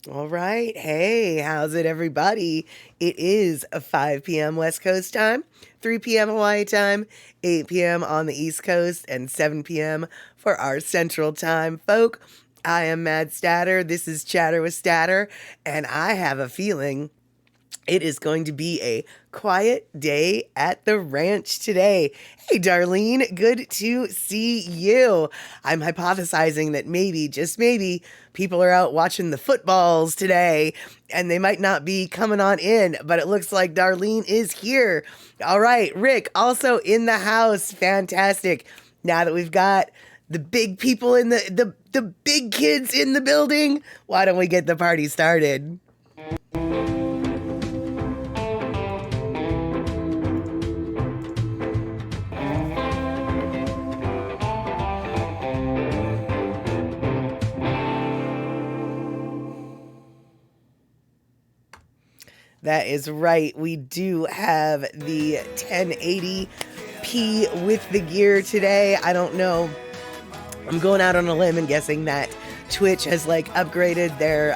All right. Hey, how's it, everybody? It is a 5 p.m. West Coast time, 3 p.m. Hawaii time, 8 p.m. on the East Coast, and 7 p.m. for our Central Time, folk. I am Mad Statter. This is Chatter with Statter, and I have a feeling it is going to be a quiet day at the ranch today. Hey, Darlene, good to see you. I'm hypothesizing that maybe, just maybe, people are out watching the footballs today and they might not be coming on in, but it looks like Darlene is here. All right, Rick, also in the house. Fantastic. Now that we've got the big people in the big kids in the building, why don't we get the party started? That is right. We do have the 1080p with the gear today. I don't know. I'm going out on a limb and guessing that Twitch has upgraded their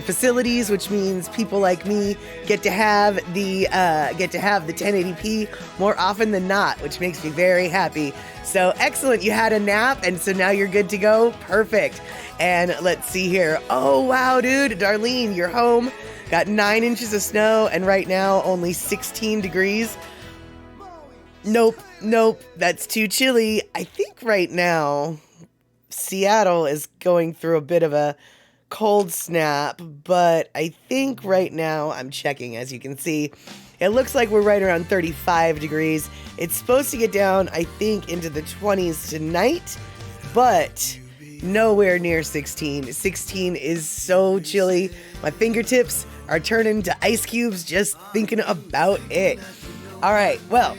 facilities, which means people like me get to have the 1080p more often than not, which makes me very happy. So excellent. You had a nap and so now you're good to go. Perfect. And let's see here. Oh, wow, dude. Darlene, you're home. Got 9 inches of snow, and right now only 16 degrees. Nope, that's too chilly. I think right now Seattle is going through a bit of a cold snap, but I think right now, I'm checking as you can see, it looks like we're right around 35 degrees. It's supposed to get down, I think, into the 20s tonight, but nowhere near 16. 16 is so chilly. My fingertips are turning to ice cubes just thinking about it. All right, well,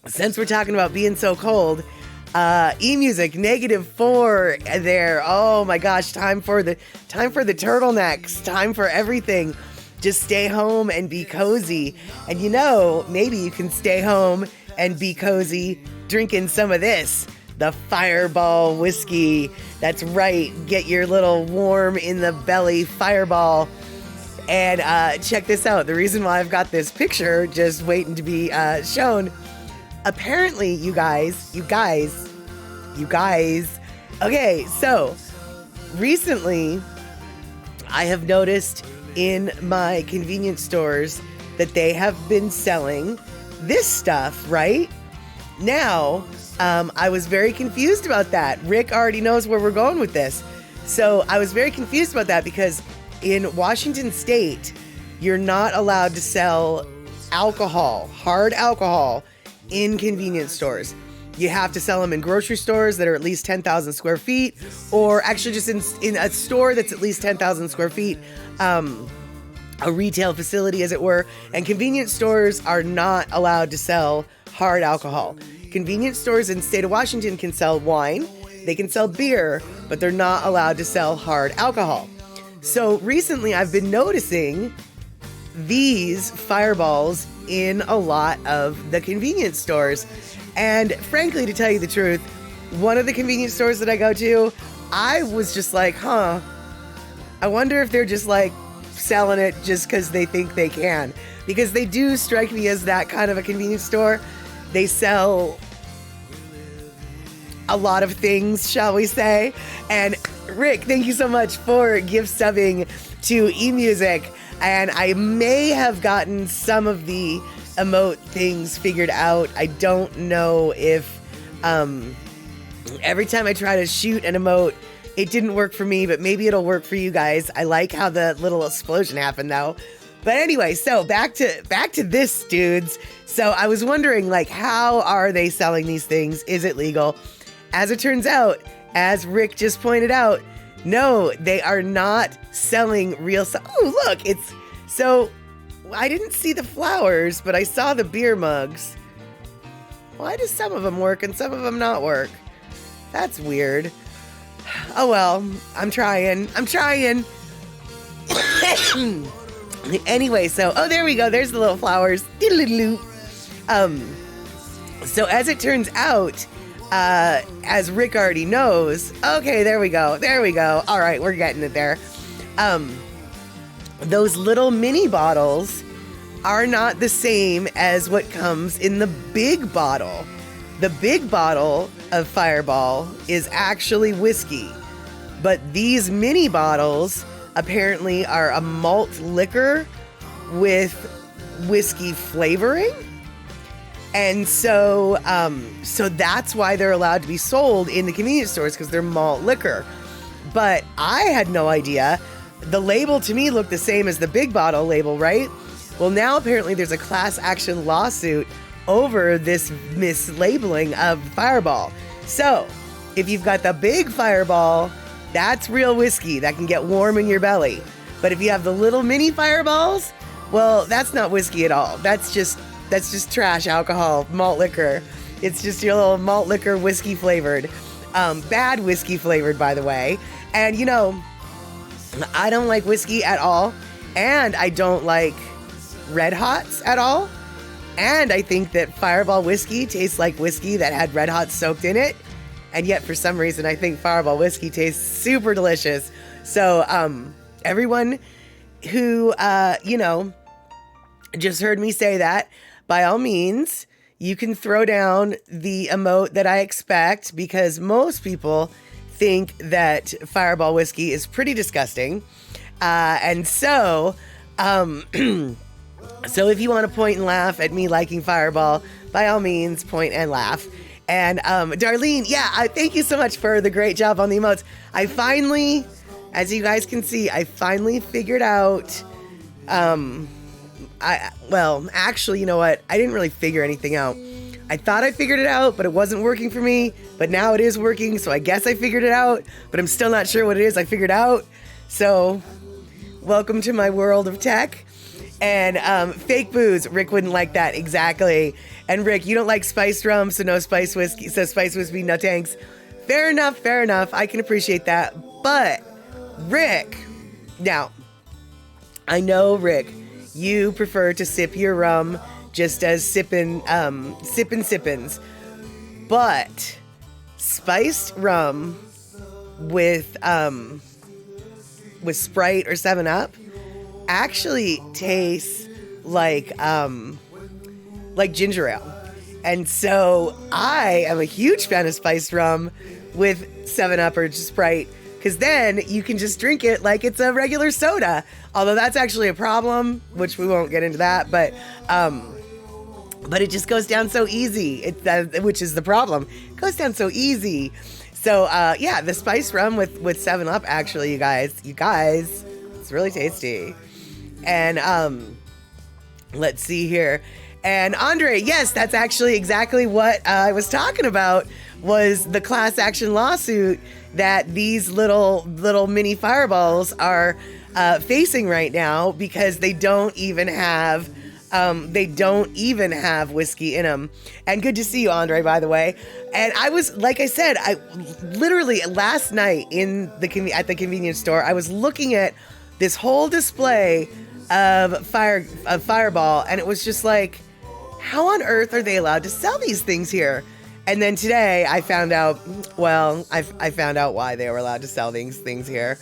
since we're talking about being so cold, eMusic -4 there. Oh my gosh, time for the turtlenecks, time for everything. Just stay home and be cozy. And maybe you can stay home and be cozy drinking some of this. The Fireball whiskey. That's right. Get your little warm in the belly Fireball. And check this out. The reason why I've got this picture just waiting to be shown. Apparently, you guys. Okay, so recently I have noticed in my convenience stores that they have been selling this stuff, right? Now, I was very confused about that. Rick already knows where we're going with this. So I was very confused about that because in Washington State, you're not allowed to sell alcohol, hard alcohol, in convenience stores. You have to sell them in grocery stores that are at least 10,000 square feet, or actually just in a store that's at least 10,000 square feet, a retail facility, as it were. And convenience stores are not allowed to sell hard alcohol. Convenience stores in the state of Washington can sell wine, they can sell beer, but they're not allowed to sell hard alcohol. So recently I've been noticing these Fireballs in a lot of the convenience stores. And frankly, to tell you the truth, one of the convenience stores that I go to, I was just like, I wonder if they're just selling it just because they think they can. Because they do strike me as that kind of a convenience store. They sell a lot of things, shall we say. And Rick, thank you so much for gift subbing to eMusic. And I may have gotten some of the emote things figured out. I don't know if every time I try to shoot an emote, it didn't work for me, but maybe it'll work for you guys. I like how the little explosion happened though. But anyway, so back to this, dudes. So I was wondering, how are they selling these things? Is it legal? As it turns out, as Rick just pointed out, no, they are not selling real stuff. Oh, look, so I didn't see the flowers, but I saw the beer mugs. Why do some of them work and some of them not work? That's weird. Oh well, I'm trying. Anyway, so, oh, there we go. There's the little flowers. So as it turns out, as Rick already knows, okay, there we go. All right, we're getting it there. those little mini bottles are not the same as what comes in the big bottle. The big bottle of Fireball is actually whiskey, but these mini bottles apparently are a malt liquor with whiskey flavoring. And so that's why they're allowed to be sold in the convenience stores, because they're malt liquor. But I had no idea. The label to me looked the same as the big bottle label, right? Well, now apparently there's a class action lawsuit over this mislabeling of Fireball. So if you've got the big Fireball, that's real whiskey that can get warm in your belly. But if you have the little mini Fireballs, well, that's not whiskey at all. That's just trash alcohol, malt liquor. It's just your little malt liquor whiskey flavored. Bad whiskey flavored, by the way. And you know, I don't like whiskey at all. And I don't like Red Hots at all. And I think that Fireball whiskey tastes like whiskey that had Red Hots soaked in it. And yet for some reason, I think Fireball whiskey tastes super delicious. So everyone who, just heard me say that, by all means, you can throw down the emote that I expect, because most people think that Fireball whiskey is pretty disgusting. And so if you want to point and laugh at me liking Fireball, by all means, point and laugh. And Darlene, thank you so much for the great job on the emotes. I finally, as you guys can see, I finally figured out, actually, you know what? I didn't really figure anything out. I thought I figured it out, but it wasn't working for me. But now it is working, so I guess I figured it out. But I'm still not sure what it is I figured out. So, welcome to my world of tech. And fake booze, Rick wouldn't like that, exactly. And Rick, you don't like spiced rum, so no spice whiskey. So spice whiskey, no thanks. Fair enough. I can appreciate that. But Rick, now, I know, Rick, you prefer to sip your rum just as sippins. But spiced rum with Sprite or 7-Up actually tastes like ginger ale. And so I am a huge fan of spiced rum with 7-Up or Sprite, because then you can just drink it like it's a regular soda. Although that's actually a problem, which we won't get into that, but it just goes down so easy, which is the problem. It goes down so easy. So, the spiced rum with 7-Up, actually, you guys, it's really tasty. And let's see here. And Andre, yes, that's actually exactly what I was talking about, was the class action lawsuit that these little mini Fireballs are facing right now, because they don't even have whiskey in them. And good to see you, Andre, by the way. And I was, like I said, I literally last night at the convenience store, I was looking at this whole display of Fireball, and it was just like, how on earth are they allowed to sell these things here? And then today I found out, I found out why they were allowed to sell these things here.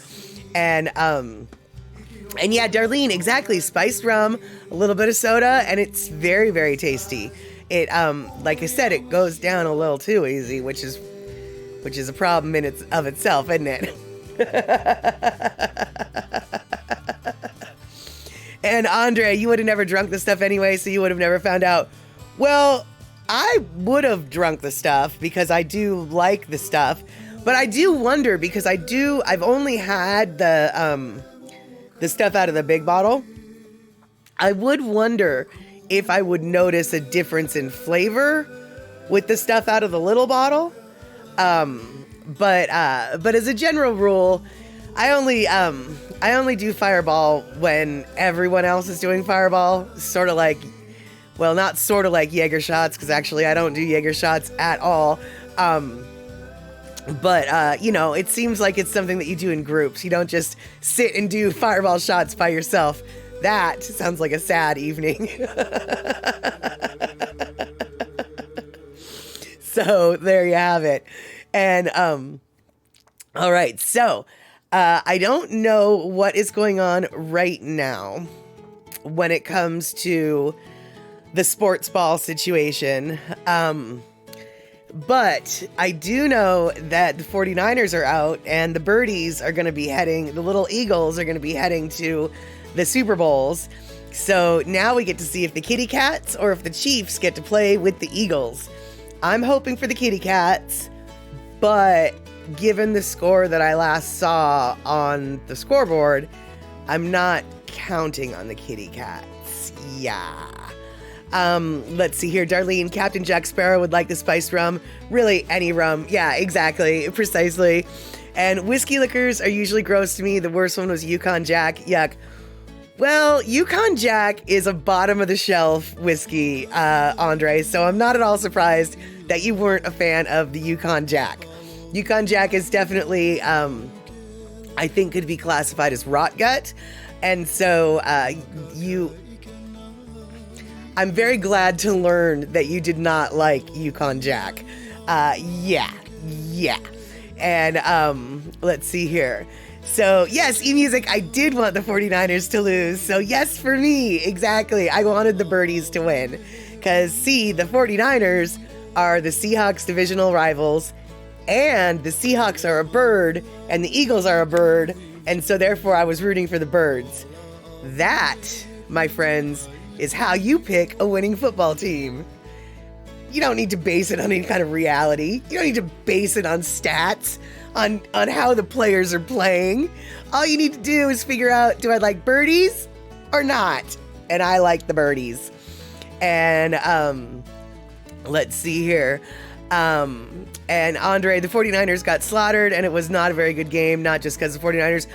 And yeah, Darlene, exactly. Spiced rum, a little bit of soda, and it's very, very tasty. It, like I said, it goes down a little too easy, which is a problem in itself, isn't it? And Andre, you would have never drunk the stuff anyway, so you would have never found out. Well, I would have drunk the stuff because I do like the stuff, but I do wonder, because I've only had the stuff out of the big bottle. I would wonder if I would notice a difference in flavor with the stuff out of the little bottle. But as a general rule, I only do Fireball when everyone else is doing Fireball. Sort of like, well, not sort of like Jaeger shots, because actually I don't do Jaeger shots at all. But it seems like it's something that you do in groups. You don't just sit and do Fireball shots by yourself. That sounds like a sad evening. So there you have it. And all right, so I don't know what is going on right now when it comes to the Sportsball situation. But I do know that the 49ers are out and the birdies are going to be heading, the little Eagles are going to be heading to the Super Bowls. So now we get to see if the Kitty Cats or if the Chiefs get to play with the Eagles. I'm hoping for the Kitty Cats, but given the score that I last saw on the scoreboard, I'm not counting on the Kitty Cats. Yeah. Let's see here. Darlene, Captain Jack Sparrow would like the spiced rum. Really, any rum. Yeah, exactly. Precisely. And whiskey liquors are usually gross to me. The worst one was Yukon Jack. Yuck. Well, Yukon Jack is a bottom of the shelf whiskey, Andre, so I'm not at all surprised that you weren't a fan of the Yukon Jack. Yukon Jack is definitely, I think, could be classified as rot gut. And so I'm very glad to learn that you did not like Yukon Jack. Yeah. And let's see here. So yes, eMusic, I did want the 49ers to lose. So yes, for me, exactly. I wanted the birdies to win. Because see, the 49ers are the Seahawks divisional rivals. And the Seahawks are a bird, and the Eagles are a bird, and so therefore I was rooting for the birds. That, my friends, is how you pick a winning football team. You don't need to base it on any kind of reality. You don't need to base it on stats, on how the players are playing. All you need to do is figure out, do I like birdies or not? And I like the birdies. And let's see here. And Andre, the 49ers got slaughtered, and it was not a very good game, not just because the 49ers.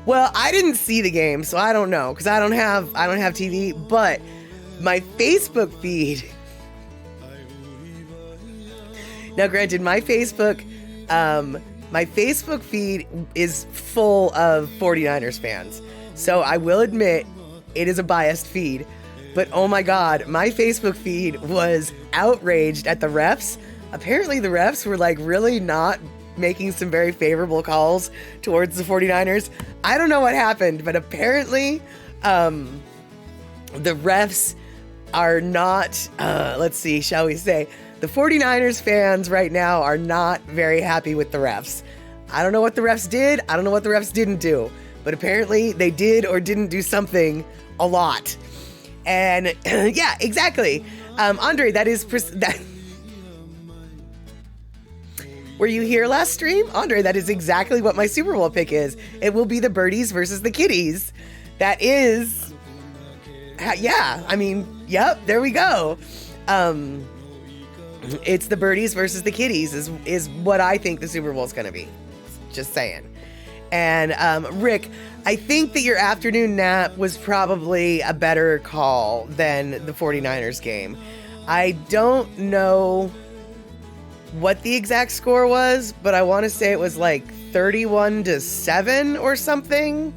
Well, I didn't see the game, so I don't know, because I don't have TV, but my Facebook feed. Now, granted, my Facebook feed is full of 49ers fans. So I will admit it is a biased feed, but oh my God, my Facebook feed was outraged at the refs. Apparently the refs were like really not making some very favorable calls towards the 49ers. I don't know what happened, but apparently the refs are not, let's see, shall we say, the 49ers fans right now are not very happy with the refs. I don't know what the refs did. I don't know what the refs didn't do, but apparently they did or didn't do something a lot. And yeah, exactly. Andre, that is, that. Were you here last stream? Andre, that is exactly what my Super Bowl pick is. It will be the birdies versus the kitties. That is, yeah, I mean, yep, there we go. It's the birdies versus the kitties is what I think the Super Bowl is going to be. Just saying. And Rick, I think that your afternoon nap was probably a better call than the 49ers game. I don't know what the exact score was, but I want to say it was like 31-7 or something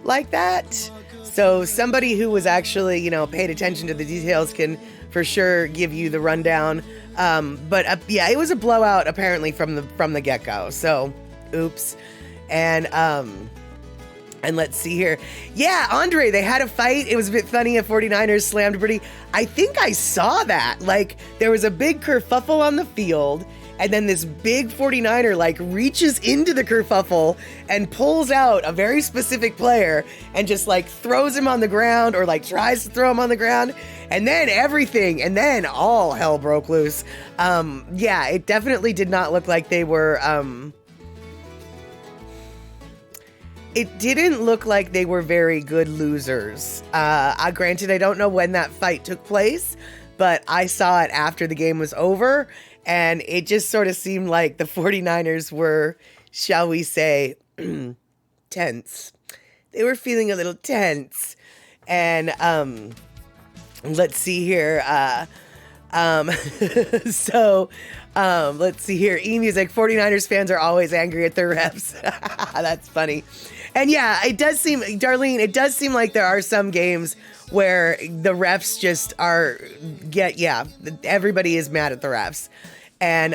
like that. So somebody who was actually, paid attention to the details can for sure give you the rundown. But yeah, it was a blowout apparently from the get-go. So, oops. And let's see here. Yeah, Andre, they had a fight. It was a bit funny. A 49ers slammed a birdie. I think I saw that. Like, there was a big kerfuffle on the field, and then this big 49er, reaches into the kerfuffle and pulls out a very specific player and just, throws him on the ground or, tries to throw him on the ground. And then all hell broke loose. Yeah, it definitely did not look like they were, it didn't look like they were very good losers. Granted, I don't know when that fight took place, but I saw it after the game was over, and it just sort of seemed like the 49ers were, shall we say, tense. They were feeling a little tense. And let's see here. So let's see here. eMusic, 49ers fans are always angry at their refs. That's funny. And yeah, it does seem, Darlene, it does seem like there are some games where the refs just everybody is mad at the refs. And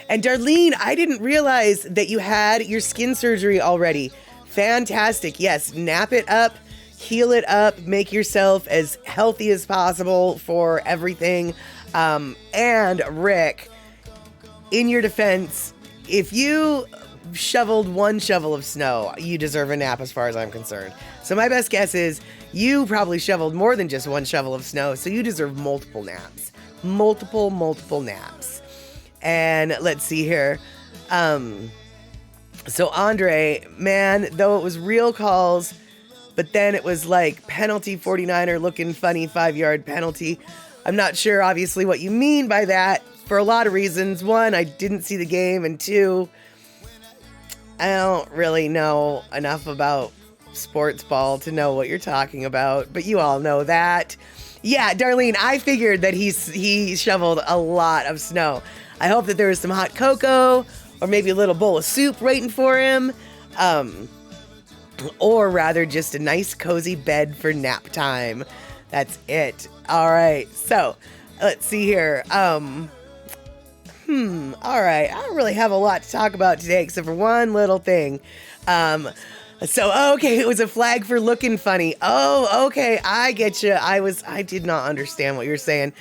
And Darlene, I didn't realize that you had your skin surgery already. Fantastic. Yes, nap it up, heal it up, make yourself as healthy as possible for everything. And Rick, in your defense, if you shoveled one shovel of snow, you deserve a nap as far as I'm concerned. So my best guess is you probably shoveled more than just one shovel of snow, so you deserve multiple naps. Multiple naps. And let's see here. So Andre, man, though it was real calls, but then it was like penalty 49er looking funny 5-yard penalty. I'm not sure, obviously, what you mean by that for a lot of reasons. One, I didn't see the game, and two, I don't really know enough about Sportsball to know what you're talking about, but you all know that. Yeah, Darlene, I figured that he shoveled a lot of snow. I hope that there was some hot cocoa or maybe a little bowl of soup waiting for him. Or rather just a nice cozy bed for nap time. That's it. All right. So let's see here. All right. I don't really have a lot to talk about today except for one little thing. Okay, it was a flag for looking funny. Oh, okay, I get you. I did not understand what you're saying.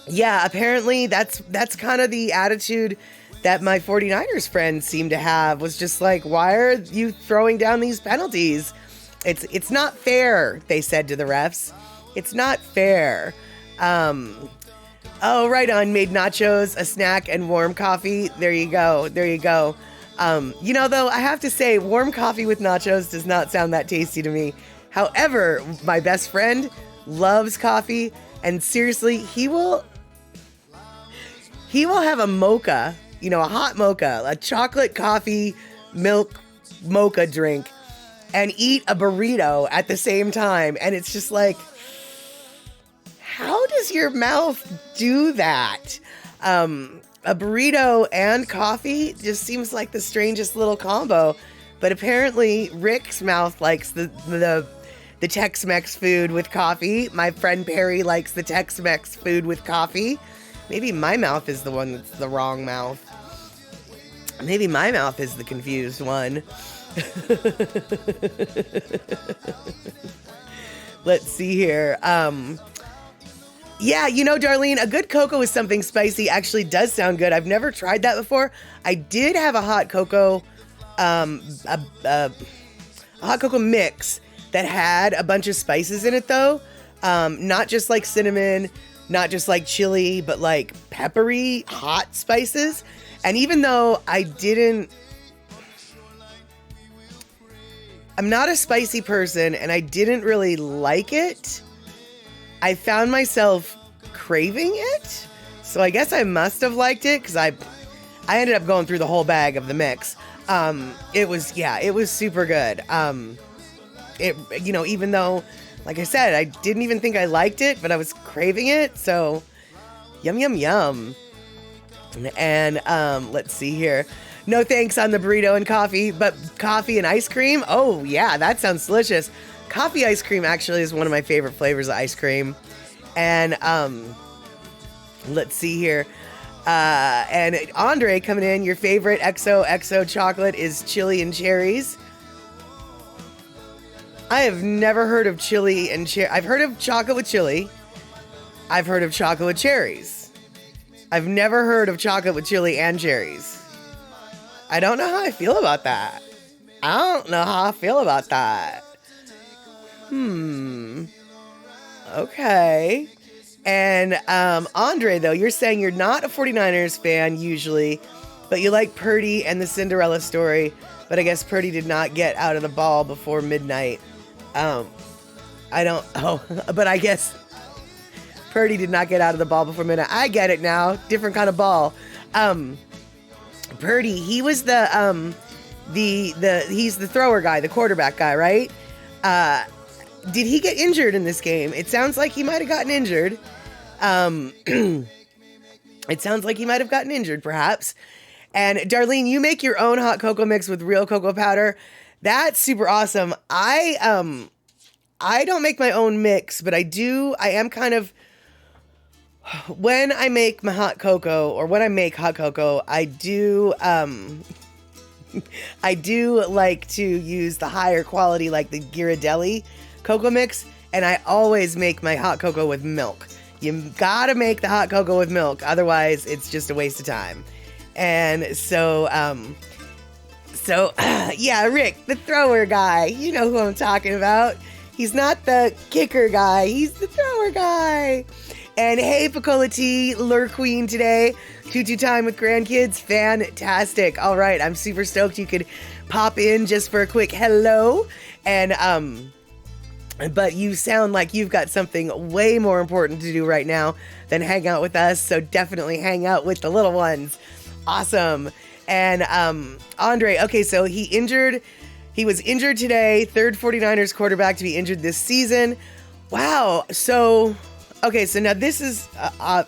Yeah, apparently that's kind of the attitude that my 49ers friends seem to have, was just like, why are you throwing down these penalties? It's not fair, they said to the refs. It's not fair. Oh, right on, made nachos, a snack, and warm coffee. There you go. Though, I have to say, warm coffee with nachos does not sound that tasty to me. However, my best friend loves coffee, and seriously, he will have a mocha, a hot mocha, a chocolate coffee milk mocha drink, and eat a burrito at the same time. And it's just like, how does your mouth do that? A burrito and coffee just seems like the strangest little combo. But apparently Rick's mouth likes the Tex-Mex food with coffee. My friend Perry likes the Tex-Mex food with coffee. Maybe my mouth is the one that's the wrong mouth. Maybe my mouth is the confused one. Let's see here. Yeah, Darlene, a good cocoa with something spicy actually does sound good. I've never tried that before. I did have a hot cocoa, a hot cocoa mix that had a bunch of spices in it, though. Not just like cinnamon, not just like chili, but like peppery, hot spices. And even though I'm not a spicy person and I didn't really like it, I found myself craving it. So I guess I must have liked it, because I ended up going through the whole bag of the mix. It was super good. Even though, like I said, I didn't even think I liked it, but I was craving it. So yum, yum, yum. And let's see here. No thanks on the burrito and coffee, but coffee and ice cream. Oh yeah, that sounds delicious. Coffee ice cream actually is one of my favorite flavors of ice cream. And let's see here. And Andre coming in, your favorite XOXO chocolate is chili and cherries. I have never heard of chili and cherry. I've heard of chocolate with chili. I've heard of chocolate with cherries. I've never heard of chocolate with chili and cherries. I don't know how I feel about that. Okay. And Andre, though, you're saying you're not a 49ers fan usually, but you like Purdy and the Cinderella story, but I guess Purdy did not get out of the ball before midnight. But I guess Purdy did not get out of the ball before midnight. I get it now. Different kind of ball. Purdy, he was he's the thrower guy, the quarterback guy, right? Did he get injured in this game? It sounds like he might have gotten injured. Perhaps. And Darlene, you make your own hot cocoa mix with real cocoa powder. That's super awesome. I don't make my own mix, but I am kind of when I make my hot cocoa, or when I make hot cocoa, I do I do like to use the higher quality, like the Ghirardelli cocoa mix, and I always make my hot cocoa with milk. You gotta make the hot cocoa with milk, otherwise it's just a waste of time. And so, yeah, Rick, the thrower guy, you know who I'm talking about. He's not the kicker guy, he's the thrower guy. And hey, Pacola T, Lure Queen today, tutu time with grandkids, fantastic. All right, I'm super stoked you could pop in just for a quick hello. And, but you sound like you've got something way more important to do right now than hang out with us, so definitely hang out with the little ones. Awesome. And, Andre, okay, so he was injured today, third 49ers quarterback to be injured this season. Wow, so... Okay, so now this is, I'm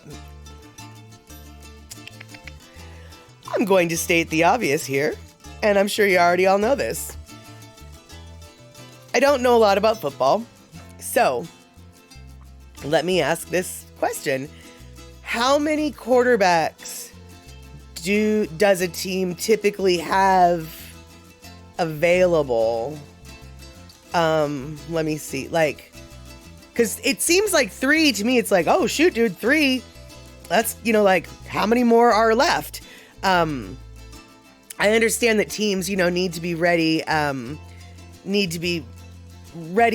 going to state the obvious here, and I'm sure you already all know this. I don't know a lot about football, so let me ask this question. How many quarterbacks does a team typically have available? Let me see, like... Because it seems like 3 to me. It's like, oh, shoot, dude, 3. That's, like, how many more are left? I understand that teams, need to be ready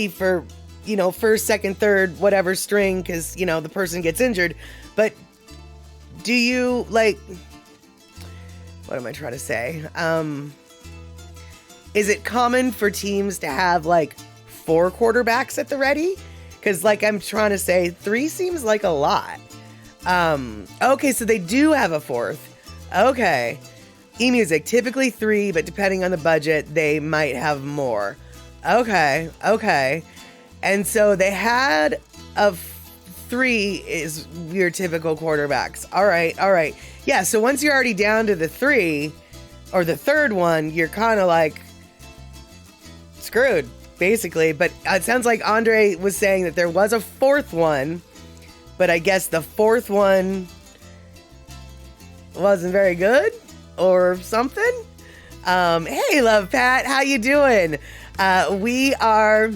for, first, second, third, whatever string, because, the person gets injured. But do you, like, what am I trying to say? Is it common for teams to have, like, 4 quarterbacks at the ready? Because, like I'm trying to say, 3 seems like a lot. Okay, so they do have a 4th. Okay. eMusic, typically 3, but depending on the budget, they might have more. Okay. And so they had 3 is your typical quarterbacks. All right. Yeah, so once you're already down to the 3, or the third one, you're kind of like screwed. Basically, but it sounds like Andre was saying that there was a 4th one, but I guess the 4th one wasn't very good or something. Hey, Love Pat, how you doing? We are,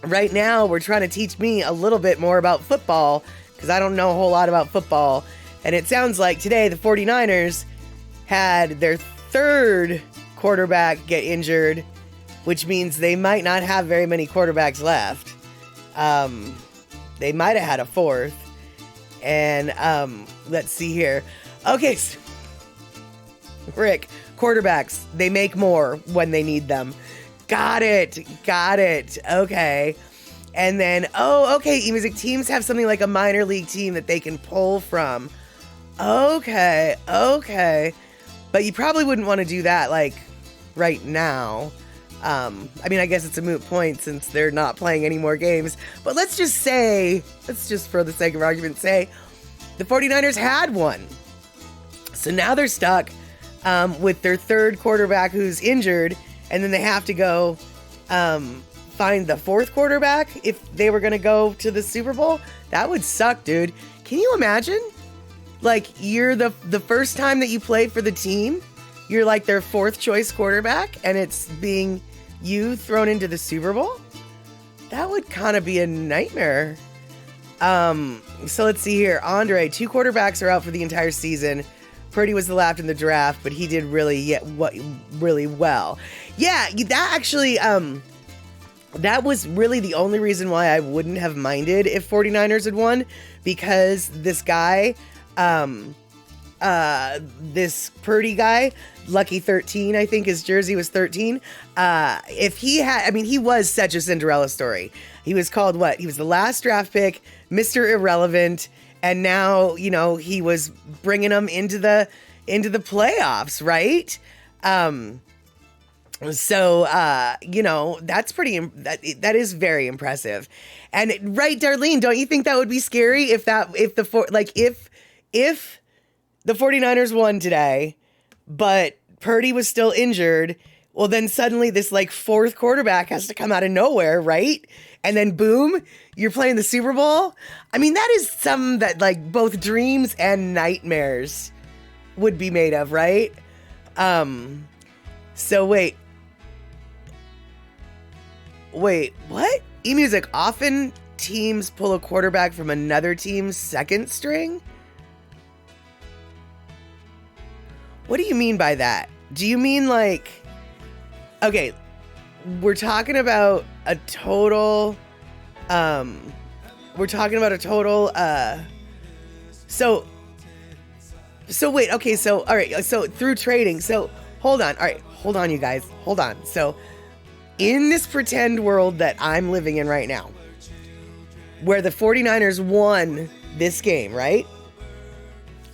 right now, we're trying to teach me a little bit more about football, because I don't know a whole lot about football, and it sounds like today the 49ers had their 3rd quarterback get injured, which means they might not have very many quarterbacks left. They might have had a 4th. And let's see here. Okay, so, Rick, quarterbacks, they make more when they need them. Got it. Okay. And then, okay, eMusic, teams have something like a minor league team that they can pull from. Okay. But you probably wouldn't want to do that, like, right now. I guess it's a moot point since they're not playing any more games, but let's just for the sake of argument, say the 49ers had one. So now they're stuck, with their 3rd quarterback who's injured, and then they have to go, find the 4th quarterback if they were going to go to the Super Bowl. That would suck, dude. Can you imagine? Like, you're the first time that you play for the team, you're like their 4th choice quarterback, and it's being you thrown into the Super Bowl? That would kind of be a nightmare. So let's see here. Andre, 2 quarterbacks are out for the entire season. Purdy was the last in the draft, but he did really well. Yeah, that actually, that was really the only reason why I wouldn't have minded if 49ers had won, because this guy, this Purdy guy, Lucky 13, I think his jersey was 13. If he had, he was such a Cinderella story. He was called what? He was the last draft pick, Mr. Irrelevant, and now, he was bringing them into the playoffs, right? So, that's that is very impressive. And right, Darlene, don't you think that would be scary if the 49ers won today, but Purdy was still injured? Well, then suddenly this like fourth quarterback has to come out of nowhere, right? And then boom, you're playing the Super Bowl. I mean, that is something that like both dreams and nightmares would be made of, right? So wait, what? eMusic, often teams pull a quarterback from another team's second string? What do you mean by that? Do you mean like, okay, we're talking about a total, so wait, okay, so, all right, so through trading, so hold on, all right, hold on, you guys, hold on. So in this pretend world that I'm living in right now, where the 49ers won this game, right?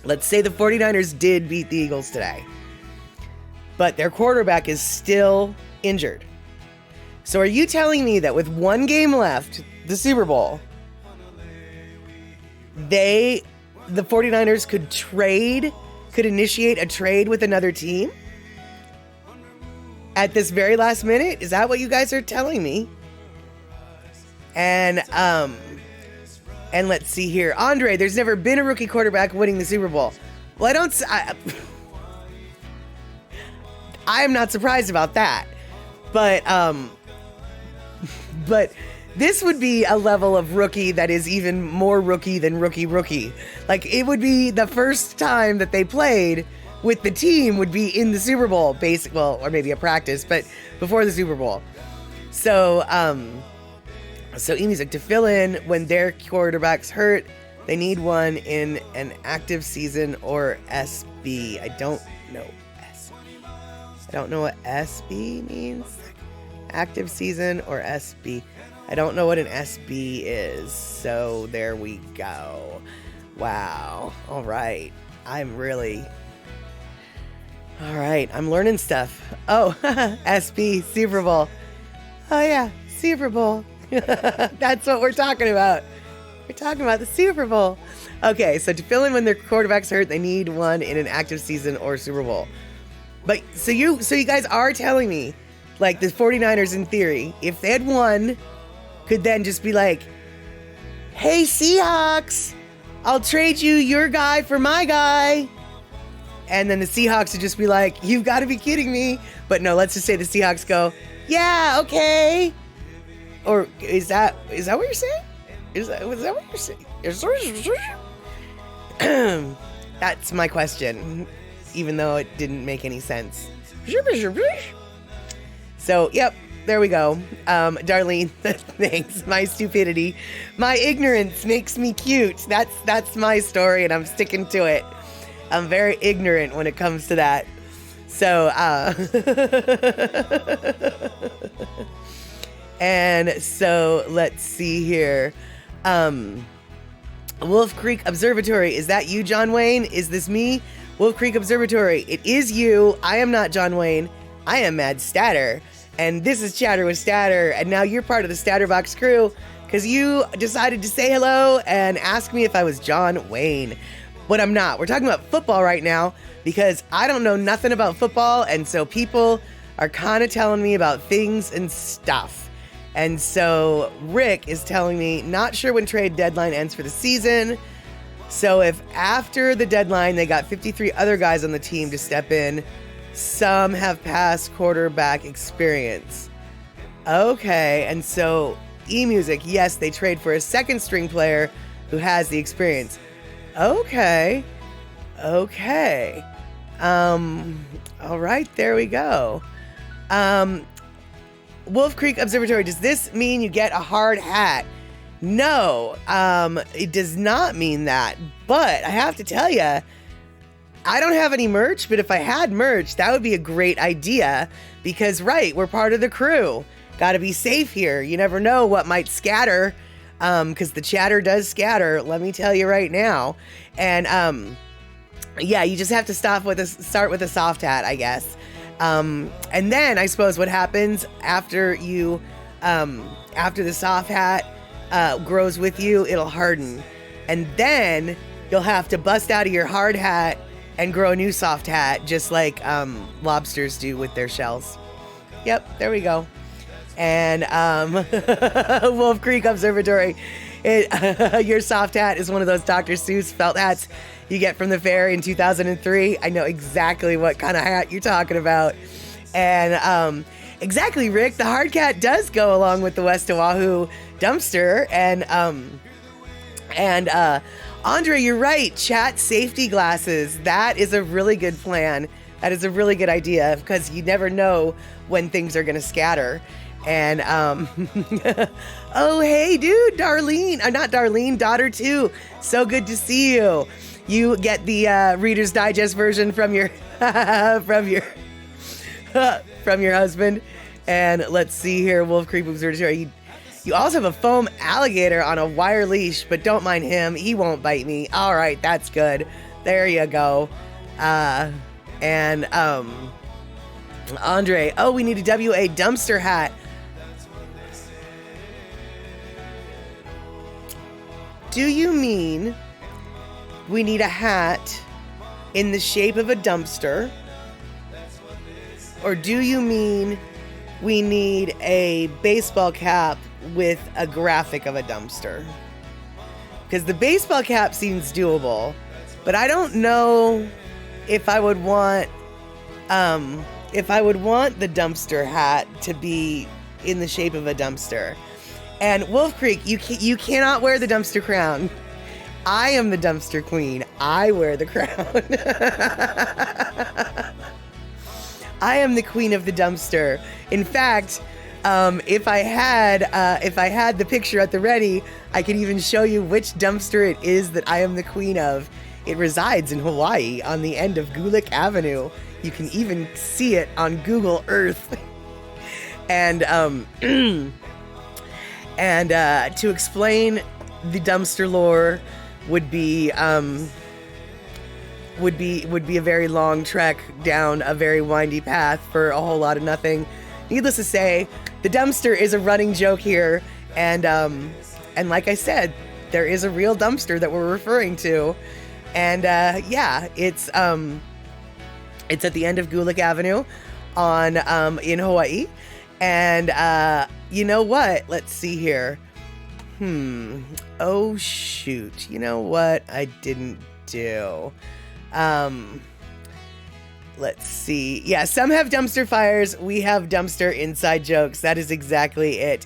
Let's say the 49ers did beat the Eagles today, but their quarterback is still injured. So are you telling me that with one game left, the Super Bowl, the 49ers could initiate a trade with another team at this very last minute? Is that what you guys are telling me? And let's see here. Andre, there's never been a rookie quarterback winning the Super Bowl. Well, I am not surprised about that. But this would be a level of rookie that is even more rookie than rookie. Like, it would be the first time that they played with the team would be in the Super Bowl, or maybe a practice, but before the Super Bowl. So eMusic, to fill in when their quarterback's hurt, they need one in an active season or SB. I don't know SB. I don't know what SB means. Active season or SB. I don't know what an SB is. So there we go. Wow. All right. I'm learning stuff. Oh, SB, Super Bowl. Oh yeah, Super Bowl. That's what we're talking about. We're talking about the Super Bowl. Okay, so to fill in when their quarterback's hurt, they need one in an active season or Super Bowl. But so you guys are telling me, like, the 49ers in theory, if they had won, could then just be like, hey, Seahawks, I'll trade you your guy for my guy. And then the Seahawks would just be like, you've got to be kidding me. But no, let's just say the Seahawks go, yeah, okay. Or is that what you're saying? Was that what you're saying? That's my question, even though it didn't make any sense. So, yep, there we go. Darlene, thanks. My stupidity, my ignorance makes me cute. That's my story, and I'm sticking to it. I'm very ignorant when it comes to that. So, and so let's see here. Wolf Creek Observatory. Is that you, John Wayne? Is this me? Wolf Creek Observatory. It is you. I am not John Wayne. I am Mad Statter. And this is Chatter with Statter. And now you're part of the Statterbox crew because you decided to say hello and ask me if I was John Wayne. But I'm not. We're talking about football right now because I don't know nothing about football. And so people are kind of telling me about things and stuff. And so Rick is telling me, not sure when trade deadline ends for the season. So if after the deadline, they got 53 other guys on the team to step in, some have past quarterback experience. Okay. And so eMusic, yes, they trade for a second string player who has the experience. Okay. All right, there we go. Wolf Creek Observatory, does this mean you get a hard hat? No, it does not mean that. But I have to tell you, I don't have any merch, but if I had merch, that would be a great idea because, right, we're part of the crew. Got to be safe here. You never know what might scatter. Because the chatter does scatter, let me tell you right now. And yeah, you just have to start with a soft hat, I guess. And then I suppose what happens after the soft hat grows with you, it'll harden. And then you'll have to bust out of your hard hat and grow a new soft hat, just like lobsters do with their shells. Yep, there we go. And Wolf Creek Observatory. Your soft hat is one of those Dr. Seuss felt hats you get from the fair in 2003. I know exactly what kind of hat you're talking about. And exactly, Rick, the hard cat does go along with the West Oahu dumpster. And Andre, you're right. Chat safety glasses. That is a really good plan. That is a really good idea because you never know when things are going to scatter. And, oh, hey, dude, Darlene. Not Darlene, daughter two. So good to see you. You get the Reader's Digest version from your from your husband. And let's see here, Wolf Creek Observatory. You also have a foam alligator on a wire leash, but don't mind him. He won't bite me. All right, that's good. There you go. Andre, oh, we need a WA dumpster hat. Do you mean we need a hat in the shape of a dumpster? Or do you mean we need a baseball cap with a graphic of a dumpster? Because the baseball cap seems doable, but I don't know if I would want the dumpster hat to be in the shape of a dumpster. And Wolf Creek, you cannot wear the dumpster crown. I am the dumpster queen. I wear the crown. I am the queen of the dumpster. In fact, if I had the picture at the ready, I could even show you which dumpster it is that I am the queen of. It resides in Hawaii on the end of Gulick Avenue. You can even see it on Google Earth. And to explain the dumpster lore would be a very long trek down a very windy path for a whole lot of nothing. Needless to say, the dumpster is a running joke here, and like I said, there is a real dumpster that we're referring to, and yeah, it's at the end of Gulick Avenue on in Hawaii. And you know what? Let's see here. Oh shoot. You know what I didn't do? Let's see. Yeah, some have dumpster fires. We have dumpster inside jokes. That is exactly it.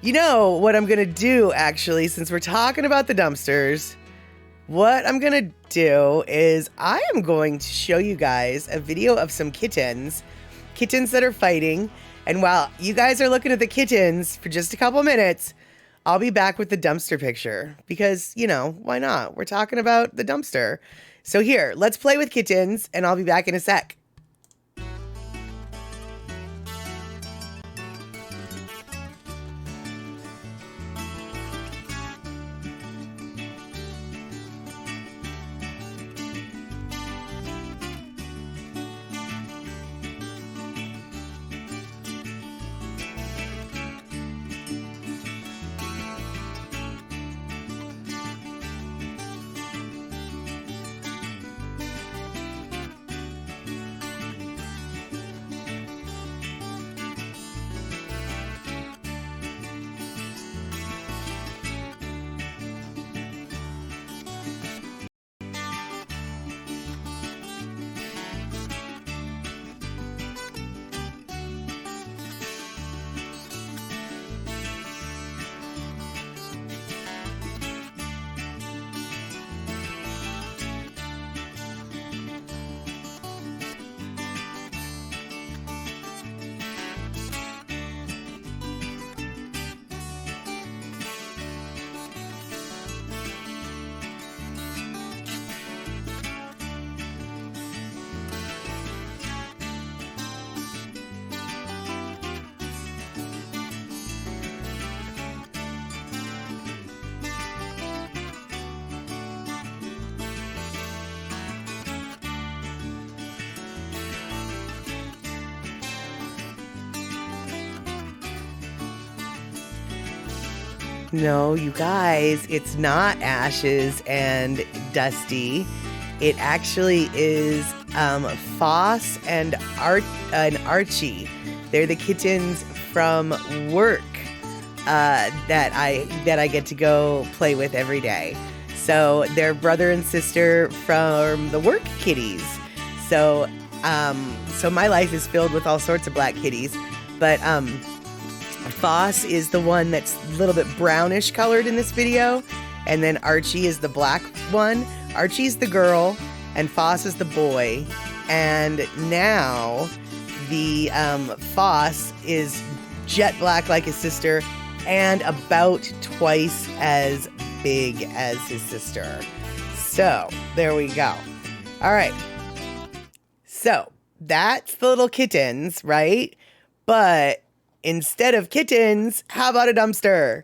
You know what I'm going to do, actually, since we're talking about the dumpsters, what I'm going to do is I am going to show you guys a video of some kittens that are fighting. And while you guys are looking at the kittens for just a couple minutes, I'll be back with the dumpster picture because, you know, why not? We're talking about the dumpster. So here, let's play with kittens and I'll be back in a sec. No, you guys, it's not Ashes and Dusty. It actually is Foss and Archie. They're the kittens from work that I get to go play with every day. So they're brother and sister from the work kitties. So my life is filled with all sorts of black kitties, but Foss is the one that's a little bit brownish colored in this video, and then Archie is the black one. Archie's the girl, and Foss is the boy. And now the Foss is jet black like his sister and about twice as big as his sister. So there we go. All right. So that's the little kittens, right? But instead of kittens, how about a dumpster?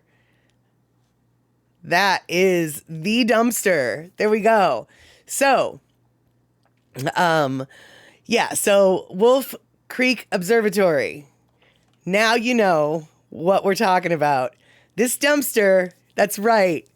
That is the dumpster. There we go. So, yeah, so Wolf Creek Observatory. Now you know what we're talking about. This dumpster, that's right.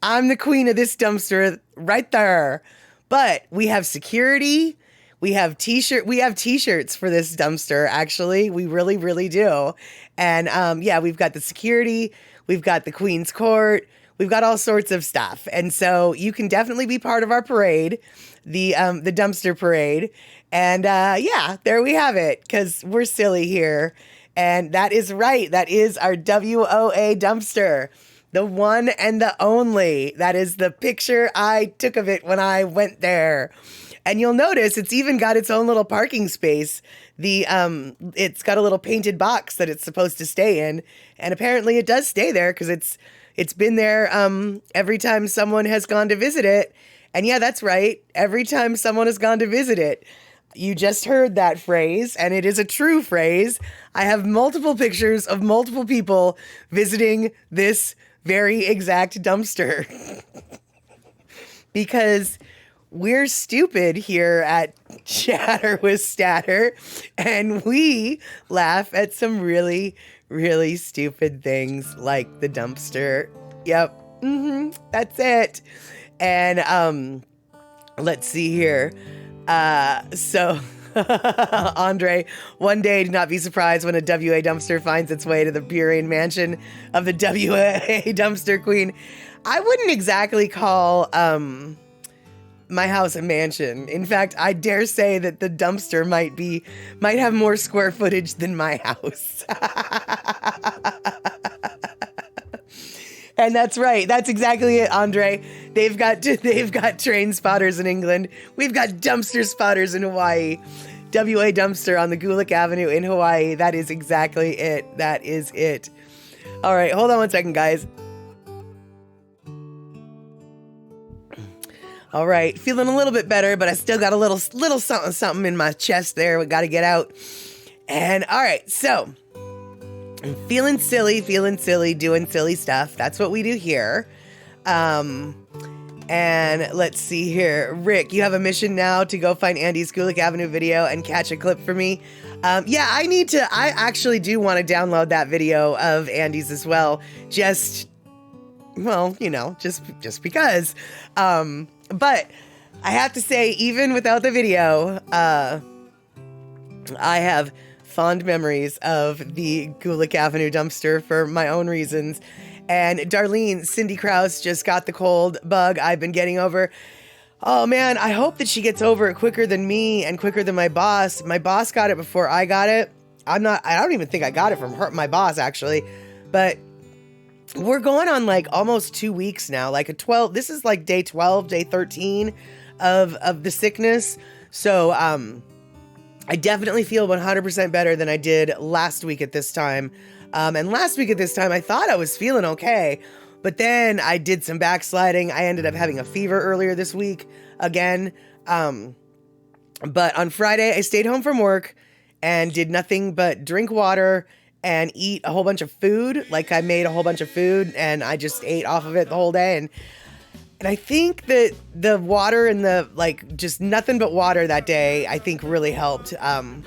I'm the queen of this dumpster right there. But we have security. We have t-shirts for this dumpster, actually. We really, really do. And yeah, we've got the security. We've got the Queen's Court. We've got all sorts of stuff. And so you can definitely be part of our parade, the dumpster parade. And yeah, there we have it, because we're silly here. And that is right. That is our WOA dumpster. The one and the only. That is the picture I took of it when I went there. And you'll notice it's even got its own little parking space. It's got a little painted box that it's supposed to stay in. And apparently it does stay there, because it's been there every time someone has gone to visit it. And yeah, that's right. Every time someone has gone to visit it. You just heard that phrase, and it is a true phrase. I have multiple pictures of multiple people visiting this very exact dumpster. Because we're stupid here at Chatter with Statter, and we laugh at some really, really stupid things like the dumpster. Yep, that's it. And let's see here. So Andre, one day do not be surprised when a WA dumpster finds its way to the Burien mansion of the WA dumpster queen. I wouldn't exactly call my house a mansion. In fact, I dare say that the dumpster might have more square footage than my house. And that's right. That's exactly it, Andre. They've got train spotters in England. We've got dumpster spotters in Hawaii. WA dumpster on the Gulick Avenue in Hawaii. That is exactly it. That is it. All right, hold on one second, guys. All right, feeling a little bit better, but I still got a little something in my chest there. We got to get out. And all right, so I'm feeling silly, doing silly stuff. That's what we do here. And let's see here. Rick, you have a mission now to go find Andy's Gulick Avenue video and catch a clip for me. Yeah, I actually do want to download that video of Andy's as well. Just because. But I have to say, even without the video, I have fond memories of the Gulick Avenue dumpster for my own reasons. And Darlene, Cindy Krause, just got the cold bug I've been getting over. Oh man, I hope that she gets over it quicker than me and quicker than my boss. My boss got it before I got it. I don't even think I got it from my boss actually. But we're going on like almost 2 weeks now, this is like day 12, day 13 of the sickness. So, I definitely feel 100% better than I did last week at this time. And last week at this time, I thought I was feeling okay, but then I did some backsliding. I ended up having a fever earlier this week again. But on Friday, I stayed home from work and did nothing but drink water and eat a whole bunch of food. Like I made a whole bunch of food and I just ate off of it the whole day. And I think that the water and just nothing but water that day, I think really helped. I'm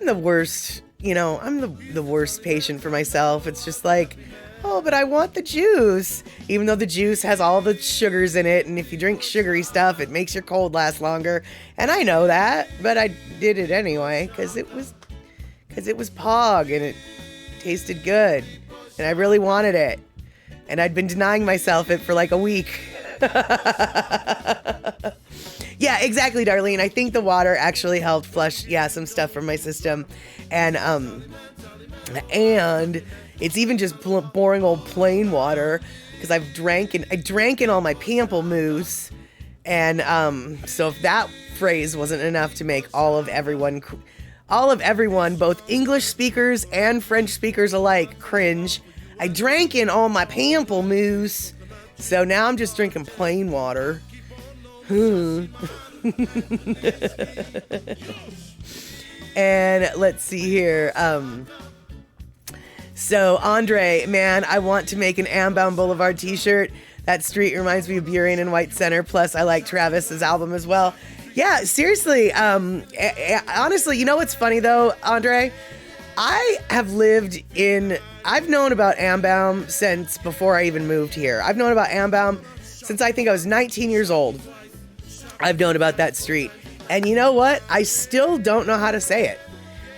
the worst, I'm the worst patient for myself. It's just like, oh, but I want the juice. Even though the juice has all the sugars in it. And if you drink sugary stuff, it makes your cold last longer. And I know that, but I did it anyway because because it was POG and it tasted good and I really wanted it. And I'd been denying myself it for like a week. Yeah, exactly, Darlene. I think the water actually helped flush, some stuff from my system. And it's even just boring old plain water because I drank in all my Pample Moose. And so if that phrase wasn't enough to make all of everyone, both English speakers and French speakers alike, cringe, I drank in all my Pample Moose. So now I'm just drinking plain water. And let's see here. So Andre, man, I want to make an Ambaum Boulevard t-shirt. That street reminds me of Burien and White Center. Plus, I like Travis's album as well. Yeah, seriously. Honestly, you know what's funny though, Andre? I've known about Ambaum since before I even moved here. I've known about Ambaum since I think I was 19 years old. I've known about that street. And you know what? I still don't know how to say it.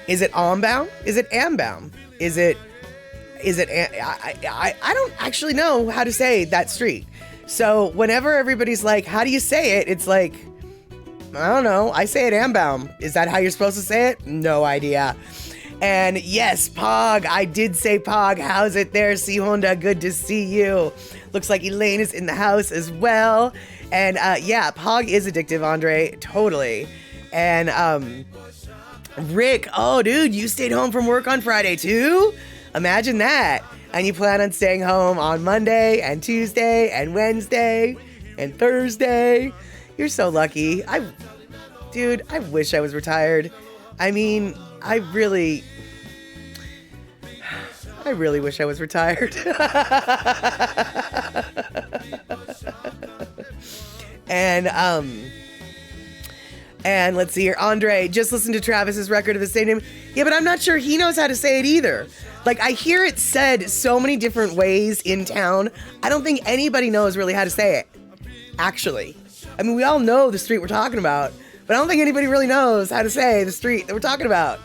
Is it Ambaum? Is it Ambaum? I don't actually know how to say that street. So whenever everybody's like, how do you say it? It's like, I don't know. I say it Ambaum. Is that how you're supposed to say it? No idea. And yes, POG. I did say POG. How's it there, C Honda? Good to see you. Looks like Elaine is in the house as well. And POG is addictive, Andre. Totally. And Rick, oh dude, you stayed home from work on Friday too? Imagine that. And you plan on staying home on Monday and Tuesday and Wednesday and Thursday. You're so lucky. I wish I was retired. I mean, I really wish I was retired. And let's see here. Andre, just listen to Travis's record of the same name. Yeah, but I'm not sure he knows how to say it either. Like, I hear it said so many different ways in town. I don't think anybody knows really how to say it, actually. I mean, we all know the street we're talking about, but I don't think anybody really knows how to say the street that we're talking about.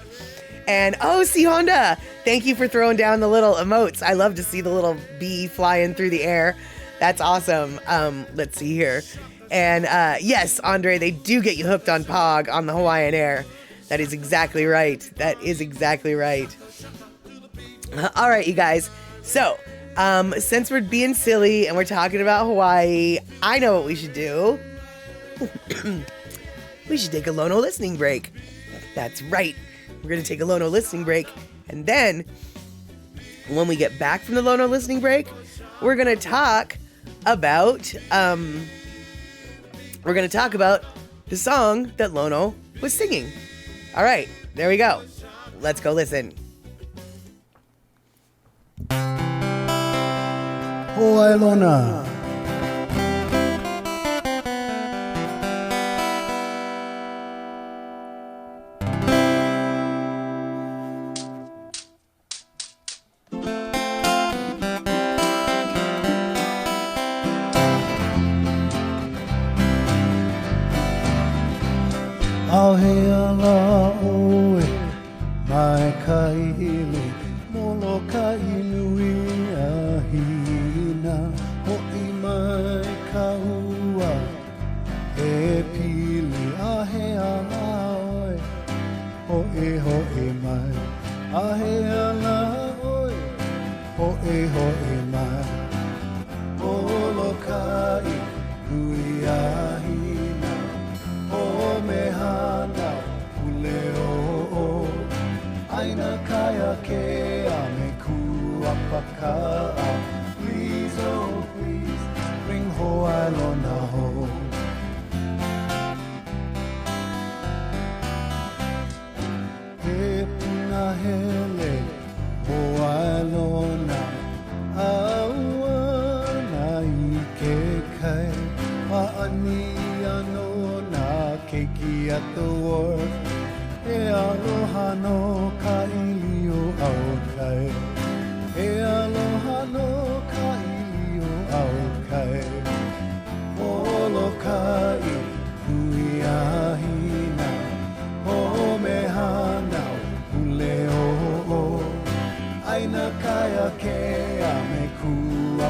And, oh, C Honda, thank you for throwing down the little emotes. I love to see the little bee flying through the air. That's awesome. Let's see here. And yes, Andre, they do get you hooked on POG on the Hawaiian Air. That is exactly right. That is exactly right. All right, you guys. So, since we're being silly and we're talking about Hawaii, I know what we should do. We should take a Lono listening break. That's right. We're going to take a Lono listening break. And then, when we get back from the Lono listening break, we're going to talk about... the song that Lono was singing. All right, there we go. Let's go listen. Hawaii Lona. Aoheala oe, mai kaihili, molo kainui ahina, ho'i mai kahua, e pili aheala oe, ho'i mai, aheala oe, ho'i mai, molo kai nui ahina, o mehana uleo aina kaya ke a me kuapaka please oh please bring Hawaii Lona home he puna hele Hawaii Lona awana I ke kai ma'ani ano keiki at the wharf e aloha no kailio au kai e aloha no kailio au kai olo kai hui ahina o mehana uleo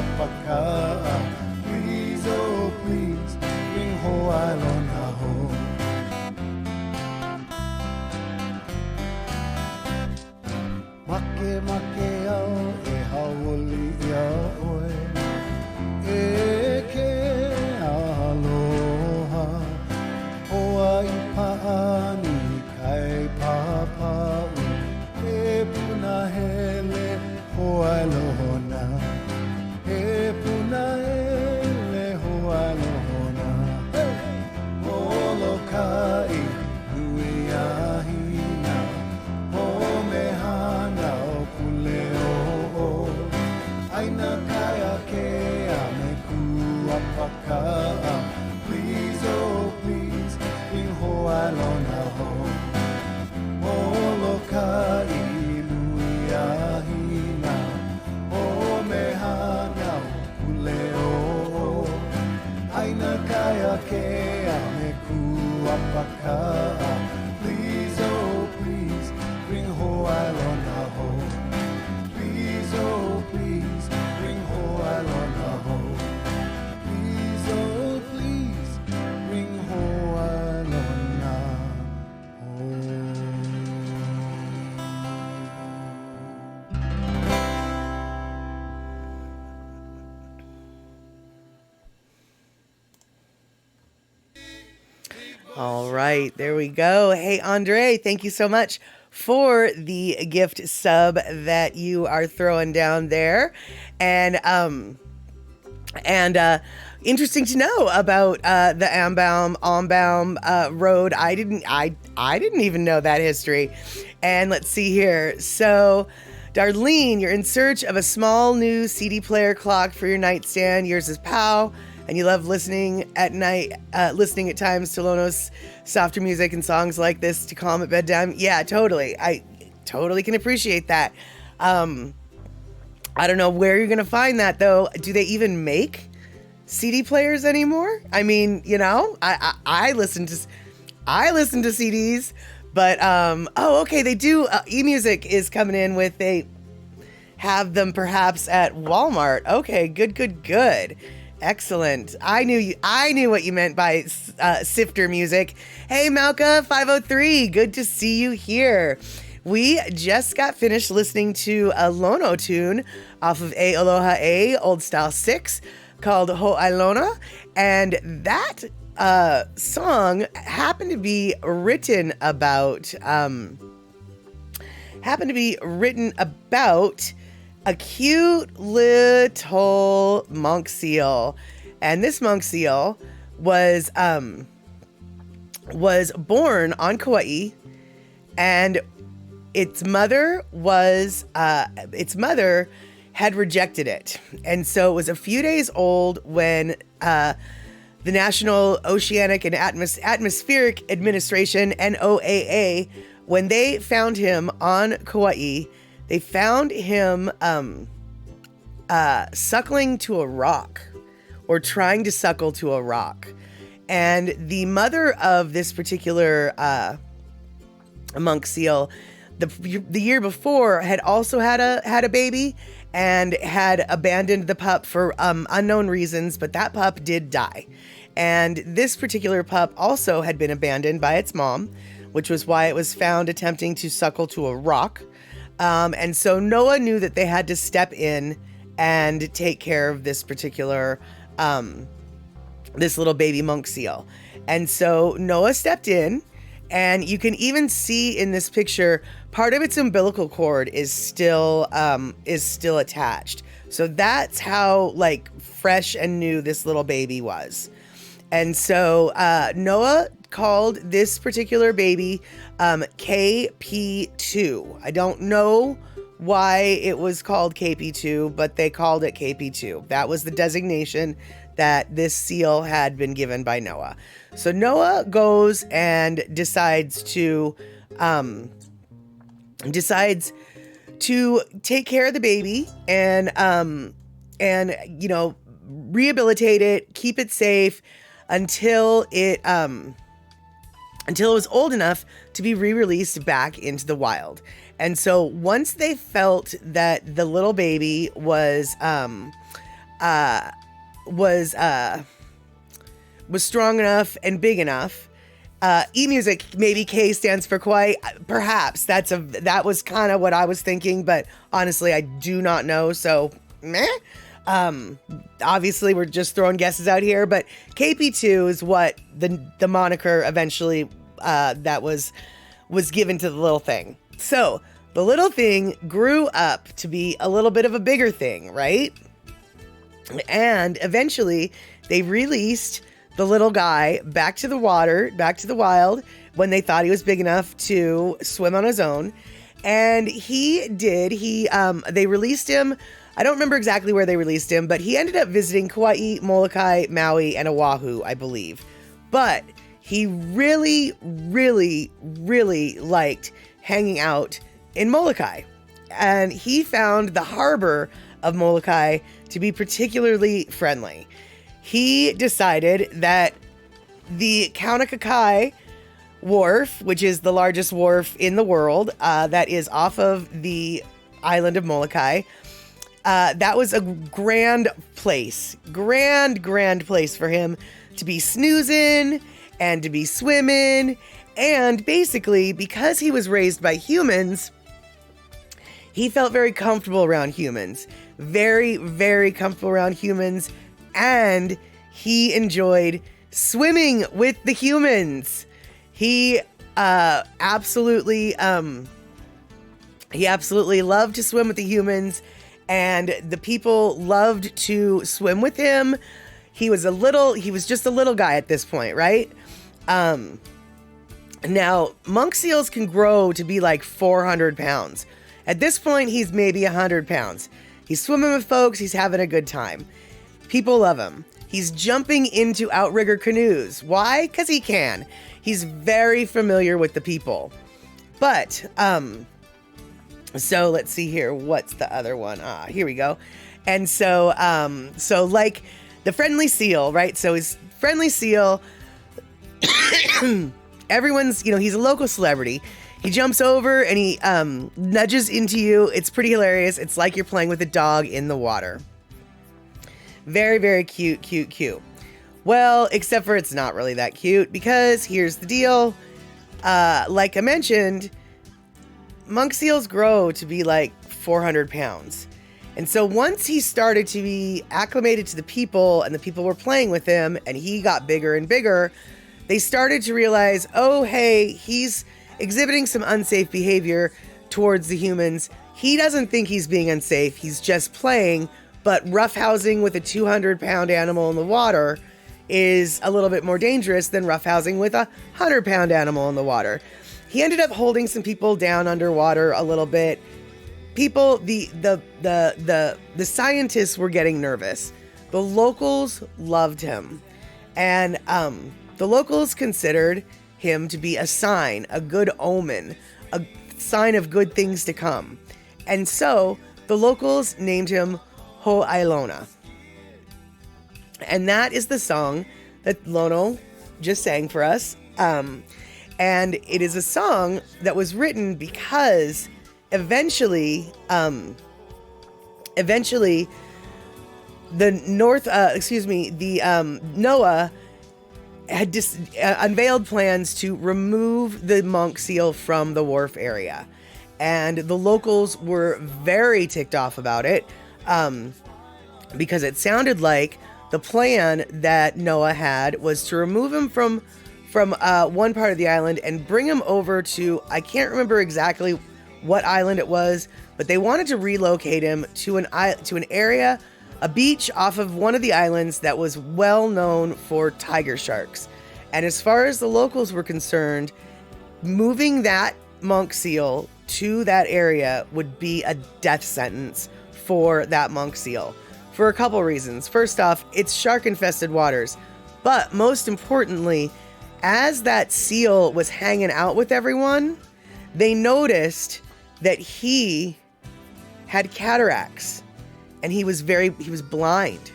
apaka'a. Please, oh please, bring ho'ai lona home. Make au e hauoli ia oe. E ke aloha. Hoa i paani kai papau. E puna hele hoa lohona. E puna hele hoa lohona. Holokai nui ahina. Ho mehana o kuleo o. Aina kaya ke a me ku apaka'a. Please, oh please, bring ho'ai lona home. Holokai nui ahina. Ho mehana o kuleo o. Aina kaya ke a me ku apaka'a. Please, oh please, bring ho'ai lona home. Please, oh please, bring ho'ai lona home. Please, oh please, bring ho'ai lona home. All right, there we go. Hey, Andre, thank you so much for the gift sub that you are throwing down there. And interesting to know about the Ambaum road. I didn't even know that history. And let's see here. So, Darlene, you're in search of a small new CD player clock for your nightstand. Yours is POW. And you love listening at night, listening at times to Lono's softer music and songs like this to calm at bedtime. Yeah, totally. I totally can appreciate that. I don't know where you're going to find that, though. Do they even make CD players anymore? I mean, you know, I listen to CDs, but, oh, okay, they do. eMusic is coming in with, they have them perhaps at Walmart. Okay, good. Excellent. I knew what you meant by sifter music. Hey, Malka 503, good to see you here. We just got finished listening to a Lono tune off of A Aloha A, Old Style 6, called Ho'ailona, and that song happened to be written about a cute little monk seal. And this monk seal was born on Kauai, and its mother had rejected it. And so it was a few days old when the National Oceanic and Atmospheric Administration, NOAA, when they found him on Kauai, they found him suckling to a rock, or trying to suckle to a rock. And the mother of this particular monk seal, the year before, had also had a baby and had abandoned the pup for unknown reasons, but that pup did die. And this particular pup also had been abandoned by its mom, which was why it was found attempting to suckle to a rock. And so Noah knew that they had to step in and take care of this particular, this little baby monk seal. And so Noah stepped in, and you can even see in this picture, part of its umbilical cord is still attached. So that's how like fresh and new this little baby was. And so Noah called this particular baby KP2. I don't know why it was called KP2, but they called it KP2. That was the designation that this seal had been given by Noah. So Noah goes and decides to take care of the baby and you know, rehabilitate it, keep it safe until it was old enough to be re-released back into the wild. And so once they felt that the little baby was was strong enough and big enough. E-music, maybe K stands for quite. Perhaps that was kind of what I was thinking, but honestly, I do not know. So, meh. Obviously, we're just throwing guesses out here, but KP2 is what the moniker eventually that was given to the little thing. So the little thing grew up to be a little bit of a bigger thing, right? And eventually, they released the little guy back to the water, back to the wild, when they thought he was big enough to swim on his own. And he did. They released him. I don't remember exactly where they released him, but he ended up visiting Kauai, Molokai, Maui, and Oahu, I believe. But he really, really, really liked hanging out in Molokai. And he found the harbor of Molokai to be particularly friendly. He decided that the Kaunakakai wharf, which is the largest wharf in the world, that is off of the island of Molokai, that was a grand place for him to be snoozing and to be swimming. And basically, because he was raised by humans, he felt very comfortable around humans. Very, very comfortable around humans. And he enjoyed swimming with the humans. He absolutely loved to swim with the humans, and the people loved to swim with him. He was just a little guy at this point, right? Now, monk seals can grow to be like 400 pounds. At this point, he's maybe 100 pounds. He's swimming with folks. He's having a good time. People love him. He's jumping into outrigger canoes. Why? Because he can. He's very familiar with the people. But, so let's see here. What's the other one? Here we go. And so like the friendly seal, right? So he's friendly seal. Everyone's, he's a local celebrity. He jumps over and he nudges into you. It's pretty hilarious. It's like you're playing with a dog in the water. Very, very cute, cute, cute. Well, except for it's not really that cute, because here's the deal. Like I mentioned, monk seals grow to be like 400 pounds. And so once he started to be acclimated to the people and the people were playing with him and he got bigger and bigger, they started to realize, oh, hey, he's exhibiting some unsafe behavior towards the humans. He doesn't think he's being unsafe. He's just playing. But roughhousing with a 200-pound animal in the water is a little bit more dangerous than roughhousing with a 100-pound animal in the water. He ended up holding some people down underwater a little bit. People, the scientists were getting nervous. The locals loved him. And the locals considered him to be a sign, a good omen, a sign of good things to come. And so the locals named him Ho'ailona. And that is the song that Lono just sang for us. And it is a song that was written because eventually the NOAA had unveiled plans to remove the monk seal from the wharf area. And the locals were very ticked off about it. Because it sounded like the plan that Noah had was to remove him from one part of the island and bring him over to, I can't remember exactly what island it was, but they wanted to relocate him to an area, a beach off of one of the islands that was well known for tiger sharks. And as far as the locals were concerned, moving that monk seal to that area would be a death sentence for that monk seal for a couple reasons. First off, it's shark-infested waters. But most importantly, as that seal was hanging out with everyone, they noticed that he had cataracts and he was blind.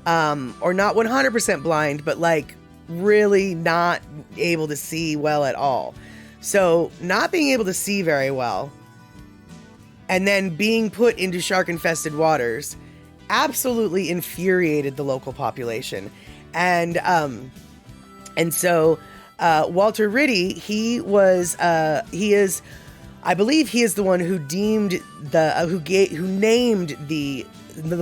Or not 100% blind, but like really not able to see well at all. So not being able to see very well and then being put into shark-infested waters absolutely infuriated the local population. And so Walter Ritty, he is, I believe he is the one who named the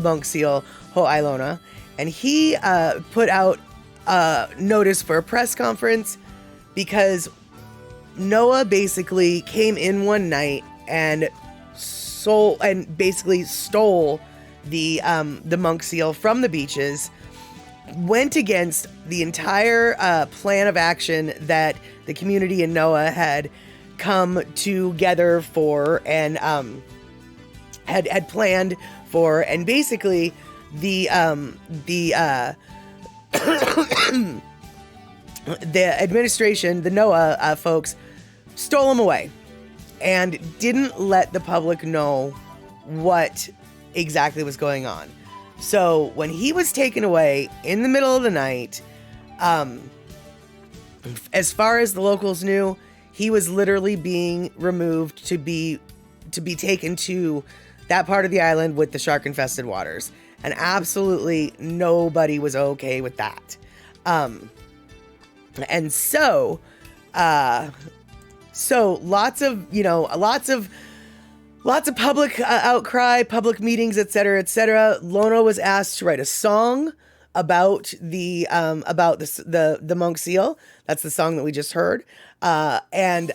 monk seal Ho'ailona, and he put out a notice for a press conference because Noah basically came in one night and basically stole the monk seal from the beaches, went against the entire plan of action that the community and Noah had come together for and had planned for, and basically the administration, the Noah folks, stole him away and didn't let the public know what exactly was going on. So when he was taken away in the middle of the night, as far as the locals knew, he was literally being removed to be taken to that part of the island with the shark-infested waters. And absolutely nobody was okay with that. And so lots of public outcry, public meetings, etc., etc. Lono was asked to write a song about the monk seal. That's the song that we just heard. And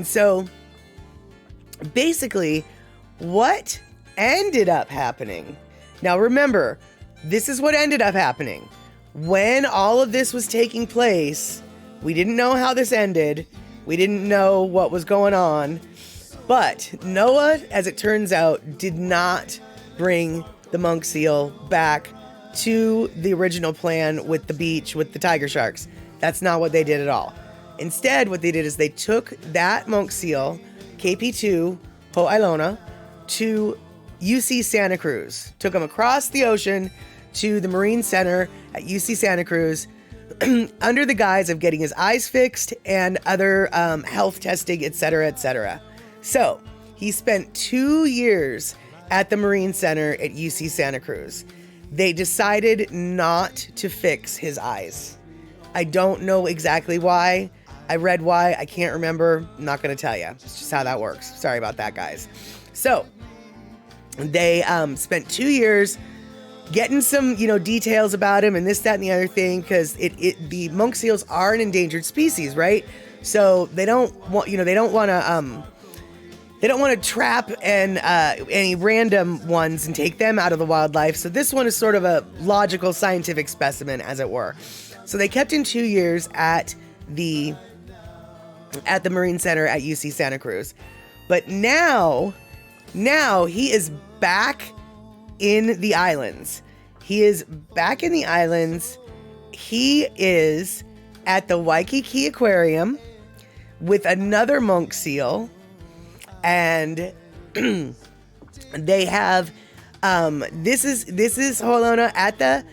so basically what ended up happening. Now remember, this is what ended up happening. When all of this was taking place, we didn't know how this ended. We didn't know what was going on. But Noah, as it turns out, did not bring the monk seal back to the original plan with the beach, with the tiger sharks. That's not what they did at all. Instead, what they did is they took that monk seal, KP2 Ho'ailona, to UC Santa Cruz. Took him across the ocean to the Marine Center at UC Santa Cruz under the guise of getting his eyes fixed and other health testing, etc., etc. So he spent 2 years at the Marine Center at UC Santa Cruz. They decided not to fix his eyes. I don't know exactly why. I read why. I can't remember. I'm not going to tell you. It's just how that works. Sorry about that, guys. So they spent 2 years getting some, details about him and this, that, and the other thing, because the monk seals are an endangered species, right? So they don't want to trap any random ones and take them out of the wildlife. So this one is sort of a logical scientific specimen, as it were. So they kept him 2 years at the Marine Center at UC Santa Cruz. But now he is back in the islands. He is back in the islands. He is at the Waikiki Aquarium with another monk seal. And they have this is Ho'ailona at the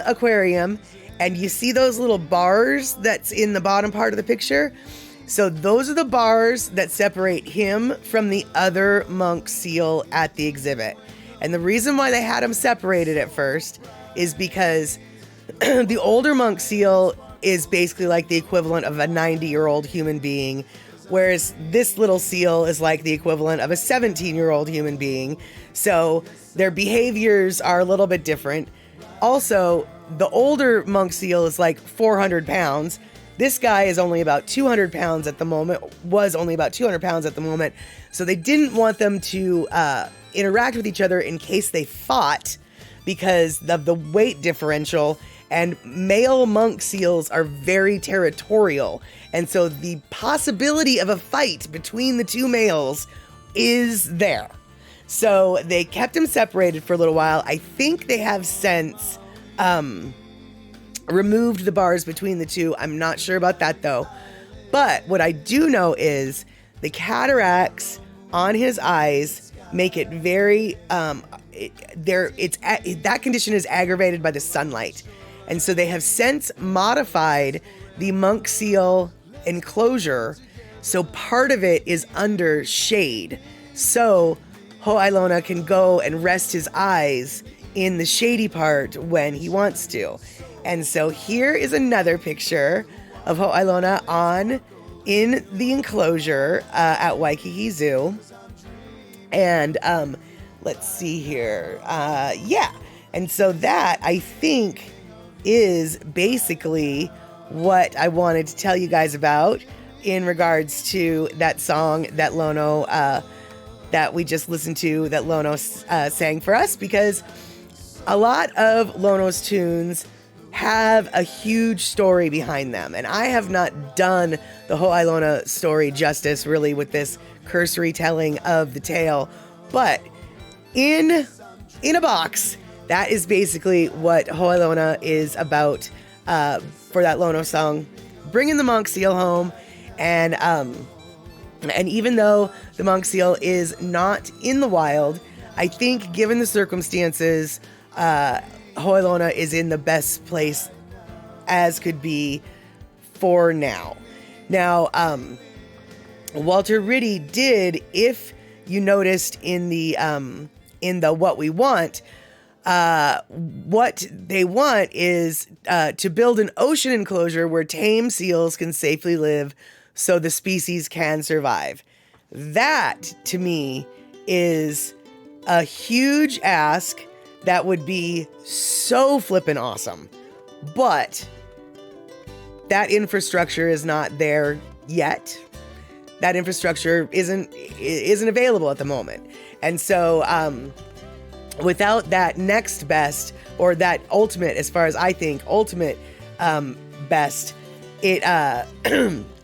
aquarium, and you see those little bars that's in the bottom part of the picture. So those are the bars that separate him from the other monk seal at the exhibit. And the reason why they had him separated at first is because the older monk seal is basically like the equivalent of a 90-year-old human being, whereas this little seal is like the equivalent of a 17-year-old human being. So their behaviors are a little bit different. Also, the older monk seal is like 400 pounds. This guy is only about 200 pounds at the moment, was only about 200 pounds at the moment. So they didn't want them to interact with each other in case they fought because of the weight differential. And male monk seals are very territorial. And so the possibility of a fight between the two males is there. So they kept him separated for a little while. I think they have since removed the bars between the two. I'm not sure about that though. But what I do know is the cataracts on his eyes make it very, that condition is aggravated by the sunlight. And so they have since modified the monk seal enclosure. So part of it is under shade. So Ho'ailona can go and rest his eyes in the shady part when he wants to. And so here is another picture of Ho'ailona in the enclosure at Waikiki Zoo. And let's see here. Yeah. And so that, I think, is basically what I wanted to tell you guys about in regards to that song that Lono, that we just listened to, that Lono sang for us, because a lot of Lono's tunes have a huge story behind them. And I have not done the Ho'ailona story justice really with this cursory telling of the tale, but in a box, that is basically what Ho'ailona is about for that Lono song, bringing the monk seal home. And even though the monk seal is not in the wild, I think given the circumstances, Ho'ailona is in the best place as could be for now. Now, Walter Riddy did, if you noticed in the What We Want, what they want is to build an ocean enclosure where tame seals can safely live so the species can survive. That, to me, is a huge ask that would be so flippin' awesome. But that infrastructure is not there yet. That infrastructure isn't available at the moment. And so without that next best, or that ultimate, as far as I think, ultimate best, it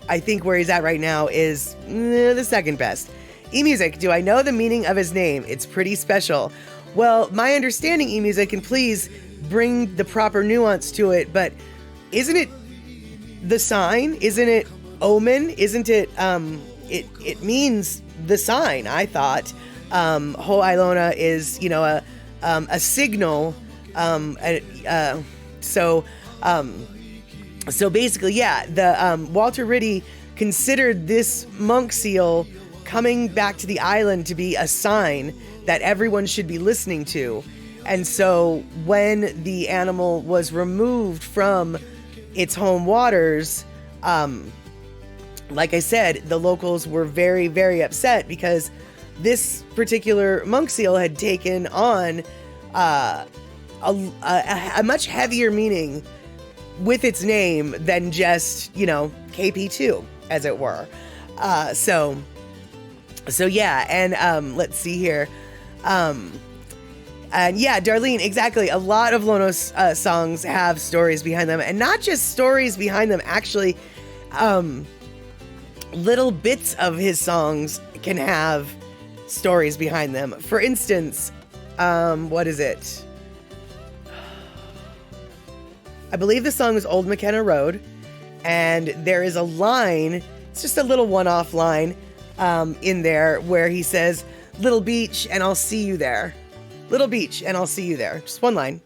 I think where he's at right now is the second best. eMusic, do I know the meaning of his name? It's pretty special. Well, my understanding, eMusic, and please bring the proper nuance to it, but isn't it the sign? Isn't it omen? Isn't it, it means the sign, I thought. Ho'ailona is, a signal. So basically, yeah, the Walter Riddy considered this monk seal coming back to the island to be a sign that everyone should be listening to. And so when the animal was removed from its home waters, like I said, the locals were very, very upset because this particular monk seal had taken on a much heavier meaning with its name than just, KP2, as it were. So yeah, and let's see here. And yeah, Darlene, exactly. A lot of Lono's songs have stories behind them, and not just stories behind them, actually, little bits of his songs can have stories behind them. For instance, what is it? I believe the song is Old McKenna Road, and there is a line, it's just a little one-off line in there where he says, "Little beach and I'll see you there." Little beach and I'll see you there. Just one line.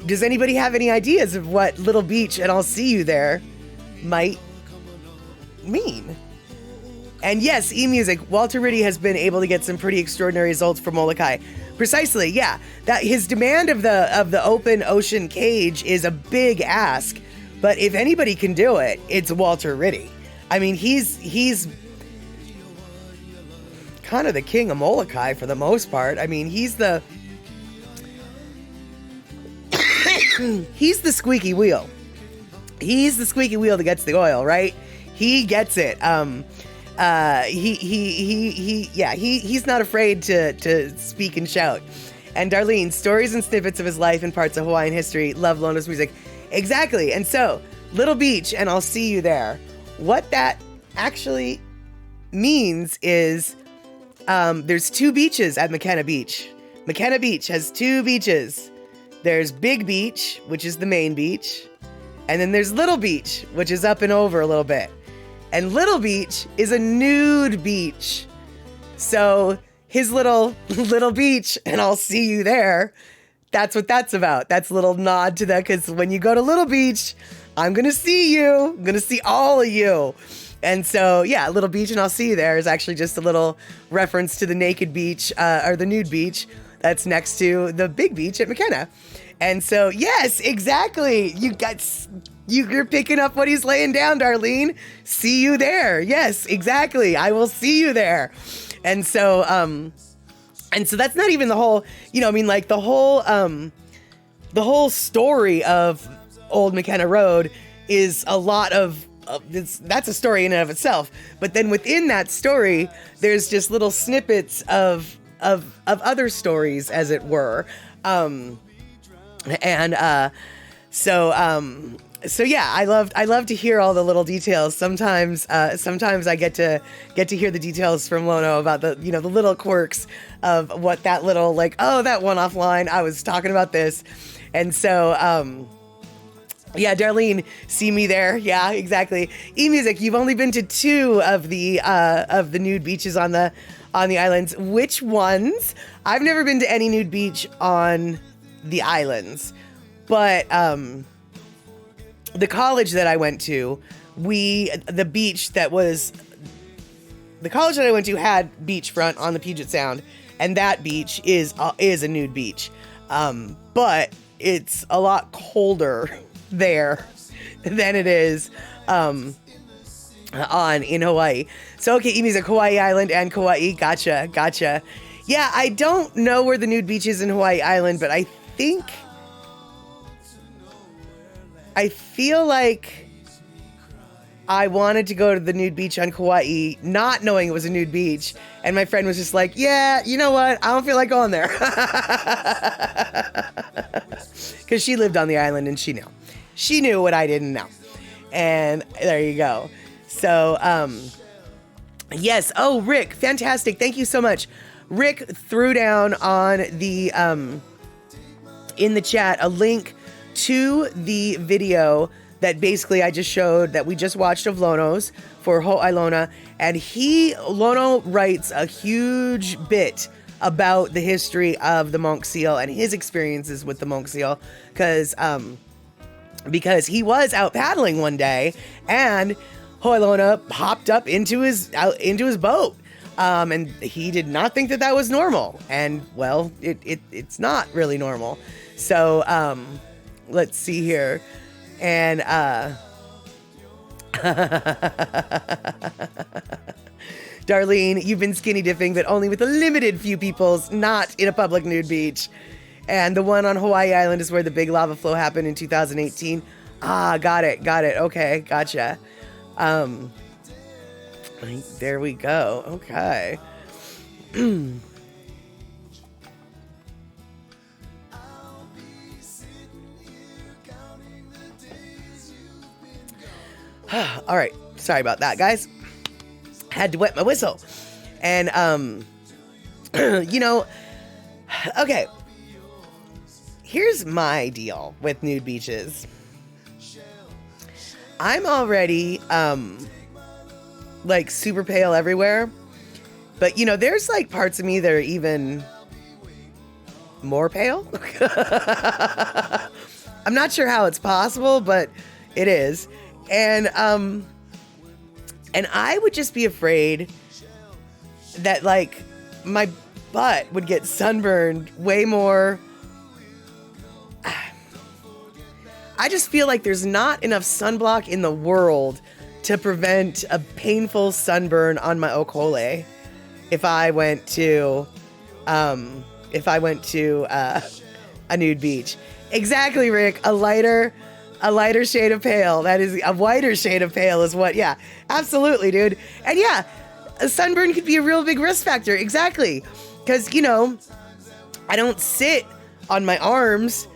Does anybody have any ideas of what little beach and I'll see you there might mean? And yes, eMusic, Walter Riddy has been able to get some pretty extraordinary results for Molokai. Precisely, yeah. That his demand of the open ocean cage is a big ask, but if anybody can do it, it's Walter Riddy. I mean, he's kind of the king of Molokai for the most part. I mean, he's the squeaky wheel. He's the squeaky wheel that gets the oil, right? He gets it. He's not afraid to speak and shout. And Darlene, stories and snippets of his life and parts of Hawaiian history. Love Lono's music. Exactly. And so, Little Beach and I'll see you there. What that actually means is there's two beaches at McKenna Beach. McKenna Beach has two beaches. There's Big Beach, which is the main beach. And then there's Little Beach, which is up and over a little bit. And Little Beach is a nude beach. So his little beach, and I'll see you there. That's what that's about. That's a little nod to that, because when you go to Little Beach, I'm going to see you. I'm going to see all of you. And so, yeah, Little Beach and I'll see you there is actually just a little reference to the naked beach, or the nude beach that's next to the big beach at McKenna. And so, yes, exactly. You're picking up what he's laying down, Darlene. See you there. Yes, exactly. I will see you there. And so that's not even the whole, like the whole story of Old McKenna Road is a lot of that's a story in and of itself. But then within that story, there's just little snippets of other stories, as it were. So yeah, I love to hear all the little details. Sometimes I get to hear the details from Lono about the little quirks of what that little, like, oh, that one off line, I was talking about this. And so, yeah, Darlene, see me there. Yeah, exactly. E-Music, you've only been to 2 of the nude beaches on the islands. Which ones? I've never been to any nude beach on the islands, but the college that I went to, the college that I went to had beachfront on the Puget Sound, and that beach is a nude beach, but it's a lot colder there than it is in Hawaii. So okay, E-Music, Hawaii Island and Kauai. Gotcha. Yeah, I don't know where the nude beach is in Hawaii Island, but I feel like I wanted to go to the nude beach on Kauai, not knowing it was a nude beach. And my friend was just like, yeah, you know what? I don't feel like going there. Because she lived on the island and she knew. She knew what I didn't know. And there you go. So, yes. Oh, Rick, fantastic. Thank you so much. Rick threw down on the, in the chat, a link to the video that basically I just showed that we just watched of Lono's for Ho'ailona. And Lono writes a huge bit about the history of the monk seal and his experiences with the monk seal. Because he was out paddling one day and Ho'ailona popped up into his boat. And he did not think that was normal. And well, it's not really normal. So, let's see here. And, Darlene, you've been skinny dipping, but only with a limited few peoples, not in a public nude beach. And the one on Hawaii Island is where the big lava flow happened in 2018. Ah, got it. Okay, gotcha. There we go. Okay. All right. Sorry about that, guys. Had to wet my whistle. And, okay. Here's my deal with nude beaches. I'm already, like super pale everywhere. But, there's like parts of me that are even more pale. I'm not sure how it's possible, but it is. And I would just be afraid that like my butt would get sunburned way more. I just feel like there's not enough sunblock in the world to prevent a painful sunburn on my okole if I went to a nude beach. Exactly, Rick. A lighter shade of pale. That is a whiter shade of pale is what. Yeah, absolutely, dude. And yeah, a sunburn could be a real big risk factor. Exactly. Because, I don't sit on my arms,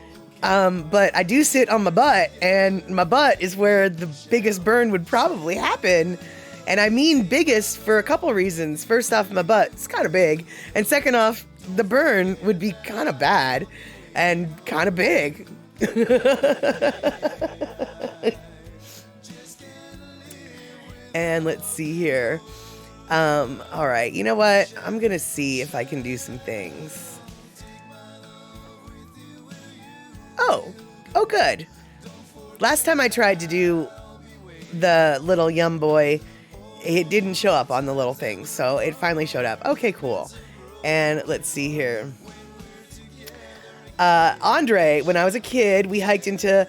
but I do sit on my butt, and my butt is where the biggest burn would probably happen. And I mean biggest for a couple reasons. First off, my butt's kind of big. And second off, the burn would be kind of bad and kind of big. And let's see here. All right, you know what? I'm gonna see if I can do some things. Oh, good. Last time I tried to do the little yum boy, it didn't show up on the little thing, so it finally showed up. Okay, cool. And let's see here. Andre, when I was a kid, we hiked into,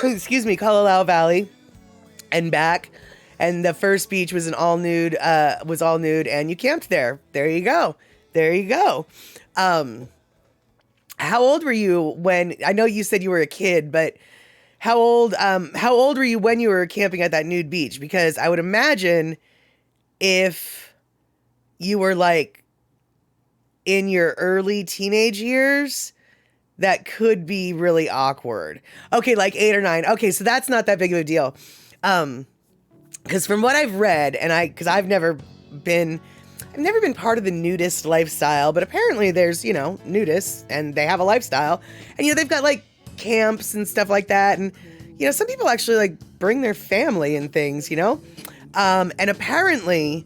excuse me, Kalalau Valley and back. And the first beach was all nude, and you camped there. There you go. How old were you when, I know you said you were a kid, but how old were you when you were camping at that nude beach? Because I would imagine if you were like in your early teenage years, that could be really awkward. Okay, like 8 or 9. Okay, so that's not that big of a deal. Because from what I've read, because I've never been part of the nudist lifestyle, but apparently there's, nudists and they have a lifestyle, and, they've got like camps and stuff like that. And, some people actually like bring their family and things, and apparently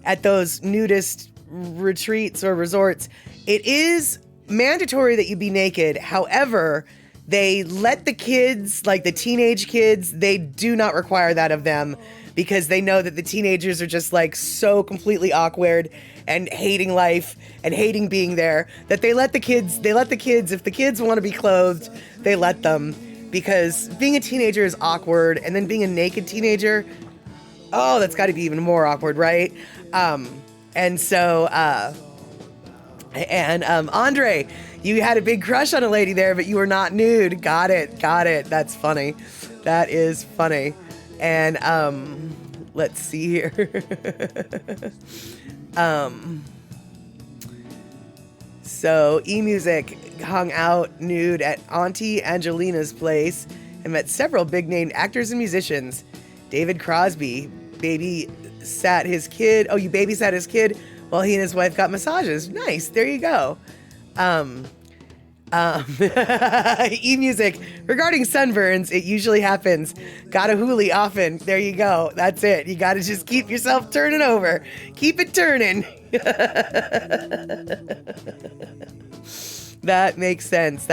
at those nudist retreats or resorts, it is mandatory that you be naked. However, they let the kids, like the teenage kids, they do not require that of them because they know that the teenagers are just like so completely awkward and hating life and hating being there that they let the kids, if the kids want to be clothed, they let them, because being a teenager is awkward, and then being a naked teenager, oh, that's got to be even more awkward, right? Andre, you had a big crush on a lady there, but you were not nude. Got it. That's funny. That is funny. And let's see here. So eMusic hung out nude at Auntie Angelina's place and met several big-named actors and musicians. David Crosby babysat his kid. Oh, you babysat his kid while he and his wife got massages. Nice. There you go. eMusic, regarding sunburns, it usually happens. Gotta hoolie often. There you go. That's it. You gotta just keep yourself turning over. Keep it turning. That makes sense.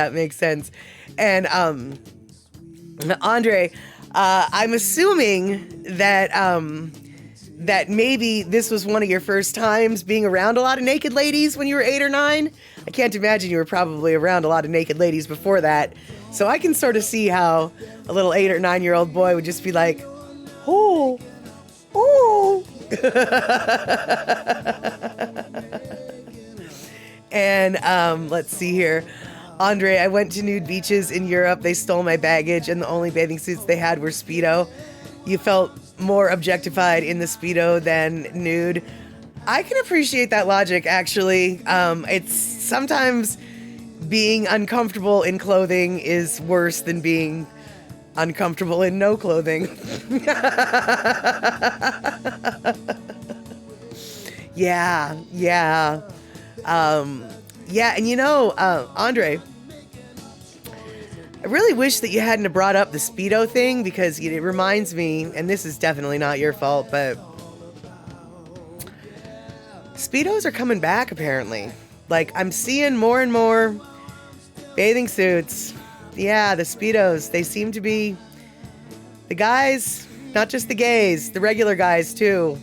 And Andre, I'm assuming that maybe this was one of your first times being around a lot of naked ladies when you were 8 or 9. I can't imagine you were probably around a lot of naked ladies before that. So I can sort of see how a little 8 or 9-year-old boy would just be like, oh. And let's see here. Andre, I went to nude beaches in Europe. They stole my baggage, and the only bathing suits they had were Speedo. You felt more objectified in the Speedo than nude. I can appreciate that logic, actually. It's sometimes being uncomfortable in clothing is worse than being uncomfortable in no clothing. Yeah. And Andre, I really wish that you hadn't brought up the Speedo thing, because it reminds me, and this is definitely not your fault, but Speedos are coming back, apparently. Like, I'm seeing more and more bathing suits. Yeah, the Speedos, they seem to be, the guys, not just the gays, the regular guys too,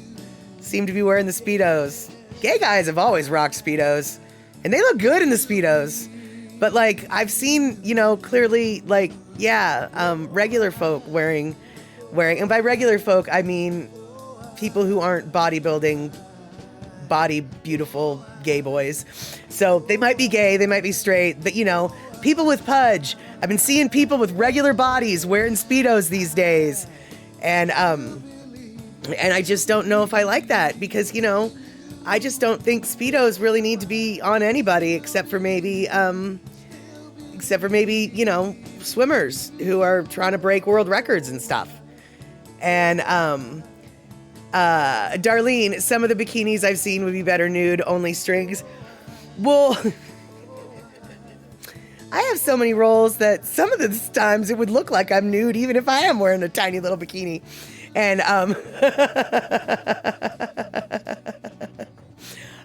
seem to be wearing the Speedos. Gay guys have always rocked Speedos, and they look good in the Speedos. But, like, I've seen, clearly, like, regular folk wearing, and by regular folk, I mean people who aren't bodybuilding, beautiful gay boys. So they might be gay, they might be straight, but, people with pudge. I've been seeing people with regular bodies wearing Speedos these days. And I just don't know if I like that, because, I just don't think Speedos really need to be on anybody except for maybe, swimmers who are trying to break world records and stuff. And, Darlene, some of the bikinis I've seen would be better nude, only strings. Well, I have so many rolls that some of the times it would look like I'm nude, even if I am wearing a tiny little bikini. And,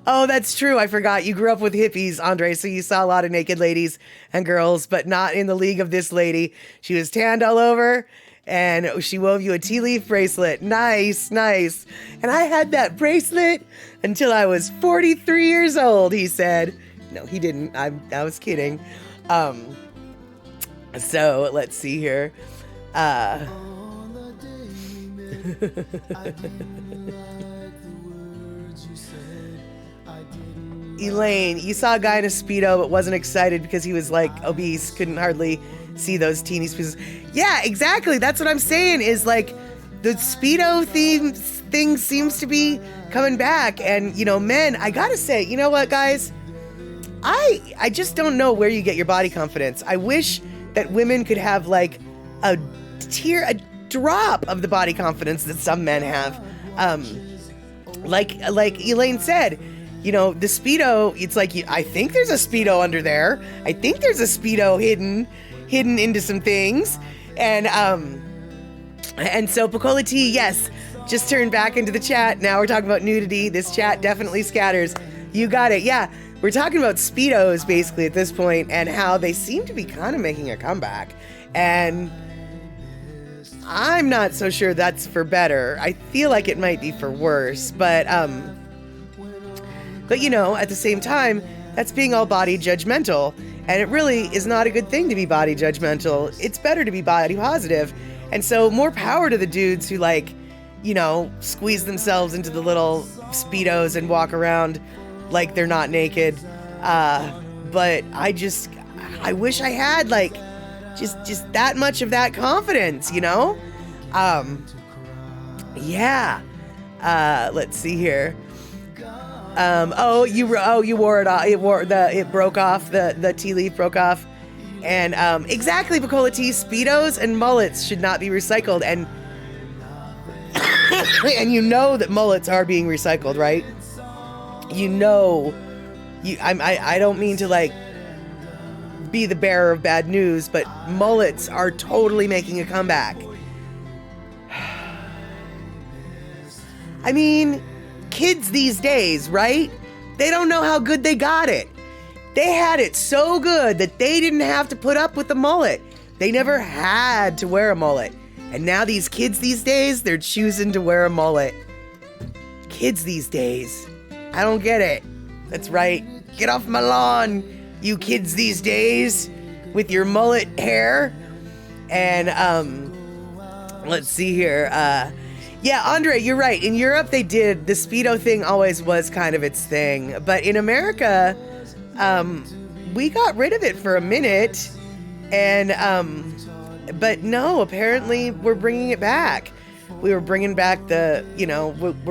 oh, that's true. I forgot. You grew up with hippies, Andre, so you saw a lot of naked ladies and girls, but not in the league of this lady. She was tanned all over, And she wove you a tea leaf bracelet. Nice, nice. And I had that bracelet until I was 43 years old, he said. No, he didn't. I was kidding. So let's see here. Elaine, you saw a guy in a Speedo but wasn't excited because he was like obese, couldn't hardly see those teeny Speedos. Yeah, exactly. That's what I'm saying is like the Speedo thing seems to be coming back. And, you know, men, I gotta say, you know what, guys? I just don't know where you get your body confidence. I wish that women could have like a drop of the body confidence that some men have. Like Elaine said, you know, the Speedo, it's like, I think there's a Speedo under there. I think there's a Speedo hidden into some things. And so Picola T, yes, just turned back into the chat. Now we're talking about nudity. This chat definitely scatters. You got it. Yeah. We're talking about Speedos basically at this point and how they seem to be kind of making a comeback. And I'm not so sure that's for better. I feel like it might be for worse, but you know, at the same time, that's being all body judgmental, and it really is not a good thing to be body judgmental. It's better to be body positive. And so more power to the dudes who like, you know, squeeze themselves into the little Speedos and walk around like they're not naked. But I wish I had like just that much of that confidence, you know? Yeah. Let's see here. You wore it off. It broke off. The tea leaf broke off. And exactly, Picola T, Speedos and mullets should not be recycled. And and you know that mullets are being recycled, right? You know, I don't mean to like be the bearer of bad news, but mullets are totally making a comeback. I mean, kids these days, right? They don't know how good they got it. They had it so good that they didn't have to put up with the mullet. They never had to wear a mullet. And now these kids these days, they're choosing to wear a mullet. Kids these days. I don't get it. That's right. Get off my lawn, you kids these days, with your mullet hair. And let's see here. Yeah, Andre, you're right. In Europe, they did. The Speedo thing always was kind of its thing. But in America, we got rid of it for a minute. And, but no, apparently we're bringing it back. We were bringing back we're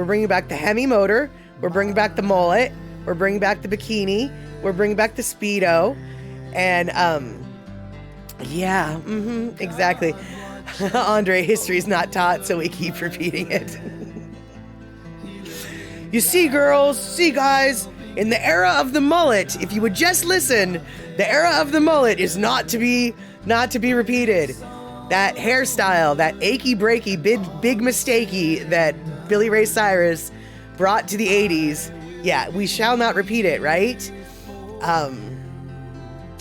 bringing back the Hemi motor. We're bringing back the mullet. We're bringing back the bikini. We're bringing back the Speedo. And, yeah, exactly. Andre, history is not taught, so we keep repeating it. You see, girls, see, guys, in the era of the mullet, if you would just listen, the era of the mullet is not to be repeated. That hairstyle, that achy breaky, big mistakey that Billy Ray Cyrus brought to the 80s, yeah, we shall not repeat it, right?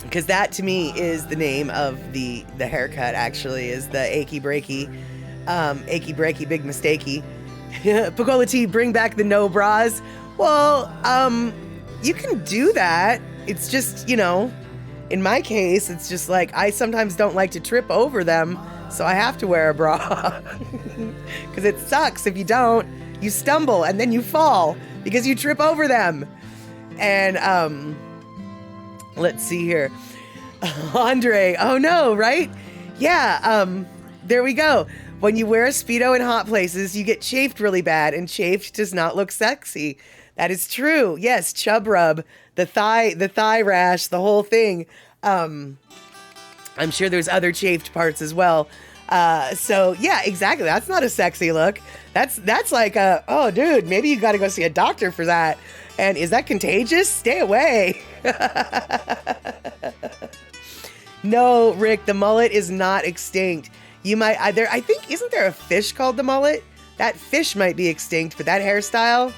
Because that to me is the name of the haircut, actually, is the achy breaky, big mistakey. Picola T, bring back the no bras. Well, you can do that. It's just, you know, in my case, it's just like I sometimes don't like to trip over them, so I have to wear a bra. Because it sucks if you don't. You stumble and then you fall because you trip over them. And let's see here. Andre, oh no, right? Yeah, there we go. When you wear a Speedo in hot places, you get chafed really bad, and chafed does not look sexy. That is true. Yes, chub rub, the thigh rash, the whole thing. I'm sure there's other chafed parts as well. So yeah, exactly. That's not a sexy look. That's like oh dude, maybe you got to go see a doctor for that. And is that contagious? Stay away. No, Rick, the mullet is not extinct. You might either, I think, isn't there a fish called the mullet? That fish might be extinct, but that hairstyle,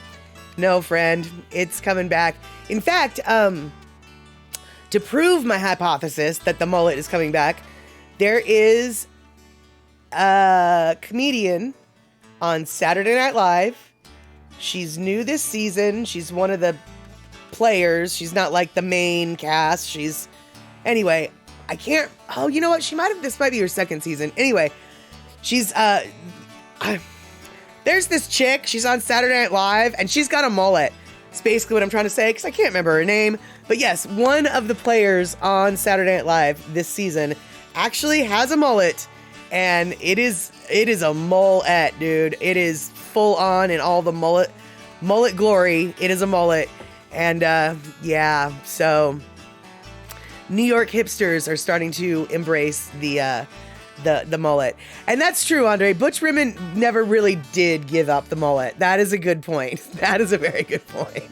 no, friend, it's coming back. In fact, to prove my hypothesis that the mullet is coming back, there is a comedian on Saturday Night Live. She's new this season. She's one of the players. She's not like the main cast. Anyway, I can't, oh, you know what? This might be her second season. Anyway, there's this chick. She's on Saturday Night Live and she's got a mullet. It's basically what I'm trying to say because I can't remember her name. But yes, one of the players on Saturday Night Live this season actually has a mullet, and it is a mullet, dude. It is full on in all the mullet glory. It is a mullet, and yeah. So New York hipsters are starting to embrace the mullet, and that's true, Andre. Butch Rimmon never really did give up the mullet. That is a good point. That is a very good point.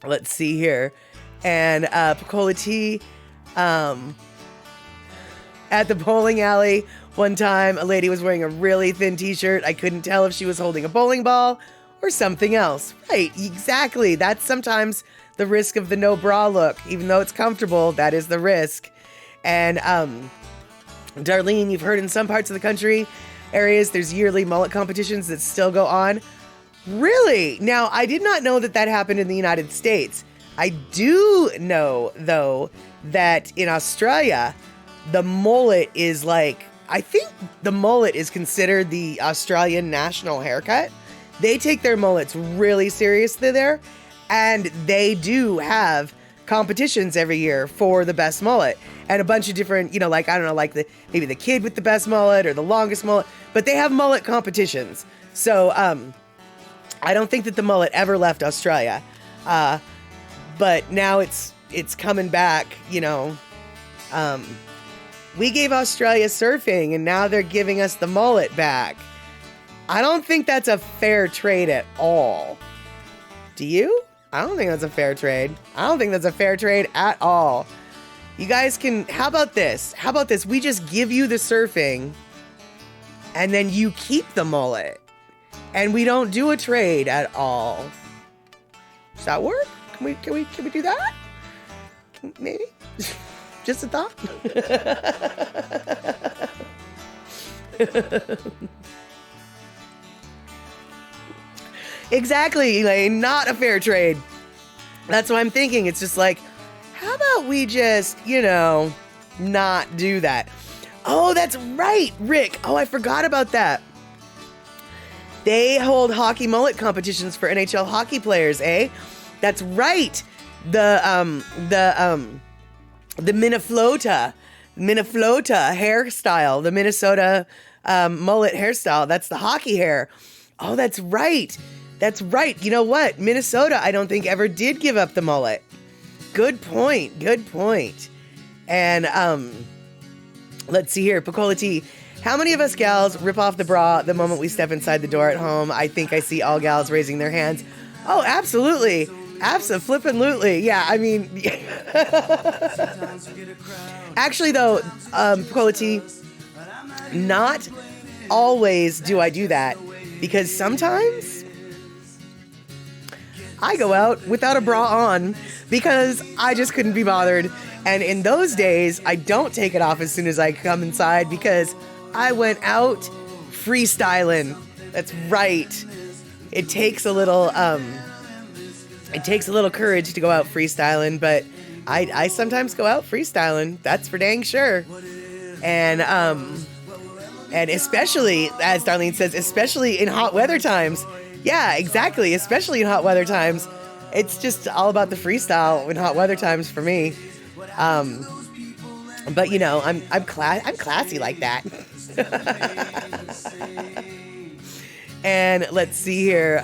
Let's see here. And Picola T, at the bowling alley one time, a lady was wearing a really thin t-shirt. I couldn't tell if she was holding a bowling ball or something else. Right, exactly. That's sometimes the risk of the no bra look. Even though it's comfortable, that is the risk. And Darlene, you've heard in some parts of the country areas, there's yearly mullet competitions that still go on. Really? Now, I did not know that happened in the United States. I do know, though, that in Australia, the mullet is I think the mullet is considered the Australian national haircut. They take their mullets really seriously there, and they do have competitions every year for the best mullet. And a bunch of different, maybe the kid with the best mullet or the longest mullet, but they have mullet competitions. So, I don't think that the mullet ever left Australia. But now it's coming back, we gave Australia surfing and now they're giving us the mullet back. I don't think that's a fair trade at all. Do you? I don't think that's a fair trade. I don't think that's a fair trade at all. You guys how about this? We just give you the surfing and then you keep the mullet. And we don't do a trade at all. Does that work? Can we do that? Maybe? Just a thought? Exactly, Elaine. Not a fair trade. That's what I'm thinking. It's just how about we just, not do that? Oh, that's right, Rick. Oh, I forgot about that. They hold hockey mullet competitions for NHL hockey players, eh? That's right. The Miniflota hairstyle, the Minnesota mullet hairstyle. That's the hockey hair. Oh, that's right. That's right. You know what? Minnesota, I don't think ever did give up the mullet. Good point. And let's see here. Picola T. How many of us gals rip off the bra the moment we step inside the door at home? I think I see all gals raising their hands. Oh, absolutely. Abso-flippin'-lutely. Yeah, I mean... Actually, though, Picola T, not always do I do that. Because sometimes I go out without a bra on because I just couldn't be bothered. And in those days, I don't take it off as soon as I come inside because I went out freestyling. That's right. It takes a little courage to go out freestyling, but I sometimes go out freestyling. That's for dang sure. And especially, as Darlene says, especially in hot weather times. Yeah, exactly. Especially in hot weather times. It's just all about the freestyle in hot weather times for me. But I'm classy like that. And let's see here.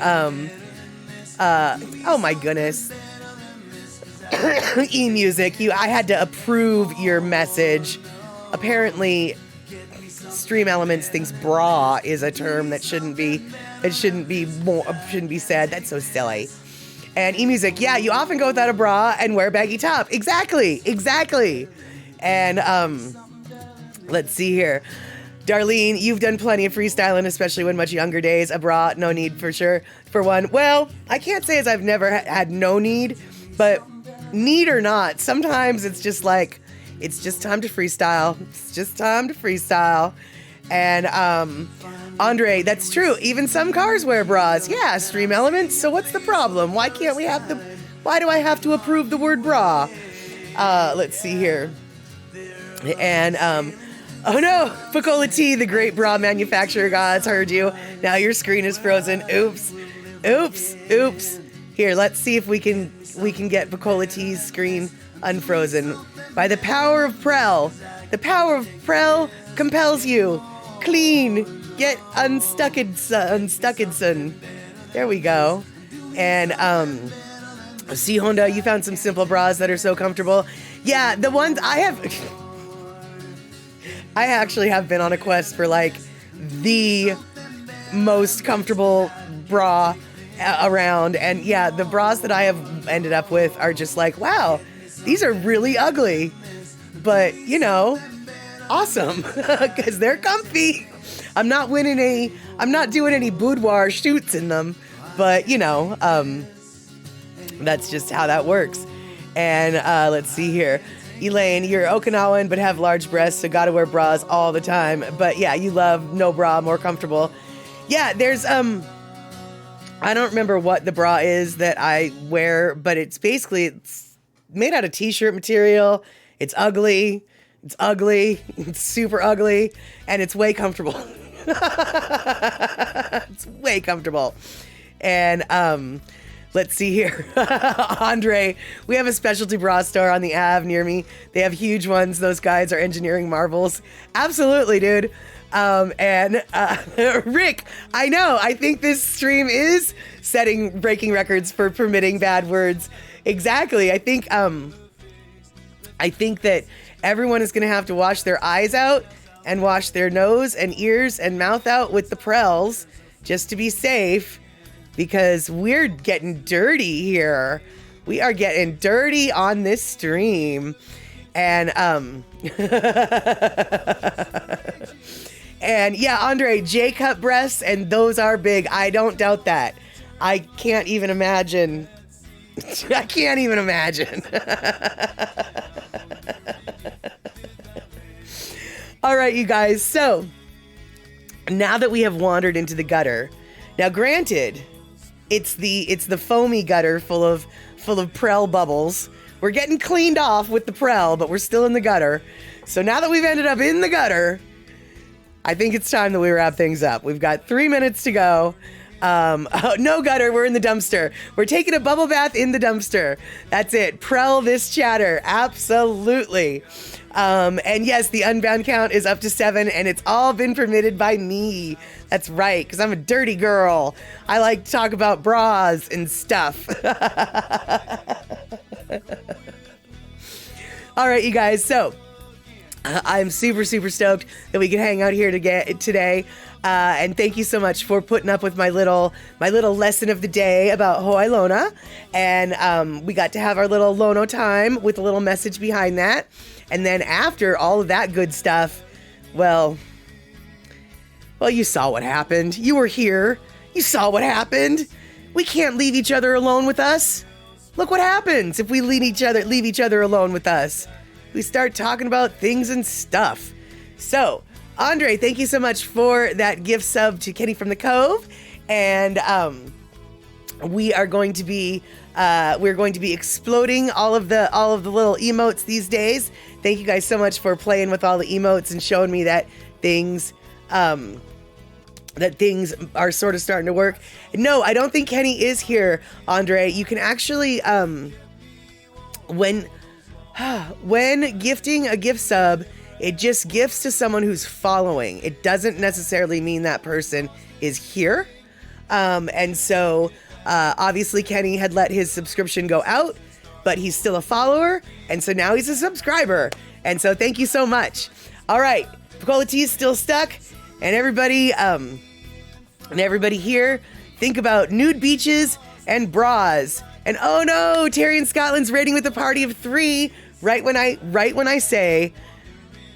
Oh my goodness. E-music, I had to approve your message. Apparently, Stream Elements thinks bra is a term that shouldn't be said. That's so silly. And E-music, yeah, you often go without a bra and wear a baggy top. Exactly. And let's see here. Darlene, you've done plenty of freestyling, especially when much younger days. A bra, no need for sure. For one, well, I can't say as I've never had no need, but need or not, sometimes it's just It's just time to freestyle. It's just time to freestyle. And Andre, that's true. Even some cars wear bras. Yeah, Stream Elements. So what's the problem? Why can't we have why do I have to approve the word bra? Let's see here. And oh no, Pacola T, the great bra manufacturer gods, heard you. Now your screen is frozen. Oops. Here, let's see if we can get Pacola T's screen unfrozen. By the power of Prel. The power of Prel compels you. Clean. Get unstuckedson. There we go. And see, Honda, you found some simple bras that are so comfortable. Yeah, the ones I have. I actually have been on a quest for like the most comfortable bra around. And yeah, the bras that I have ended up with are just like, wow, these are really ugly. But, you know, awesome, because they're comfy. I'm not doing any boudoir shoots in them. But, you know, that's just how that works. And let's see here. Elaine, you're Okinawan but have large breasts, so gotta wear bras all the time. But yeah, you love no bra, more comfortable. Yeah, there's I don't remember what the bra is that I wear, but it's made out of t-shirt material. It's ugly. It's super ugly, and it's way comfortable. It's way comfortable. And let's see here. Andre, we have a specialty bra store on the Ave near me. They have huge ones. Those guys are engineering marvels. Absolutely, dude. And Rick, I know. I think this stream is breaking records for permitting bad words. Exactly. I think that everyone is going to have to wash their eyes out and wash their nose and ears and mouth out with the Prels just to be safe. Because we're getting dirty here. We are getting dirty on this stream. And and yeah, Andre, J-cup breasts, and those are big. I don't doubt that. I can't even imagine. All right, you guys. So now that we have wandered into the gutter, now granted, it's the foamy gutter full of Prel bubbles. We're getting cleaned off with the Prel, but we're still in the gutter. So now that we've ended up in the gutter, I think it's time that we wrap things up. We've got 3 minutes to go. No gutter, we're in the dumpster. We're taking a bubble bath in the dumpster. That's it. Prel this chatter. Absolutely. And yes, the unbound count is up to 7, and it's all been permitted by me. That's right, because I'm a dirty girl. I like to talk about bras and stuff. All right, you guys. So I'm super, super stoked that we can hang out here today. And thank you so much for putting up with my little lesson of the day about Hoi Lona. And we got to have our little Lono time with a little message behind that. And then after all of that good stuff, well, you saw what happened. You were here. You saw what happened. We can't leave each other alone with us. Look what happens if we leave each other alone with us. We start talking about things and stuff. So, Andre, thank you so much for that gift sub to Kenny from the Cove. And we're going to be exploding all of the little emotes these days. Thank you guys so much for playing with all the emotes and showing me that things are sort of starting to work. No, I don't think Kenny is here, Andre. You can actually when gifting a gift sub, it just gifts to someone who's following. It doesn't necessarily mean that person is here. And so obviously Kenny had let his subscription go out, but he's still a follower. And so now he's a subscriber. And so thank you so much. All right. Pacola T is still stuck. And everybody here, think about nude beaches and bras. And oh no, Terry in Scotland's raiding with a party of 3. Right when I say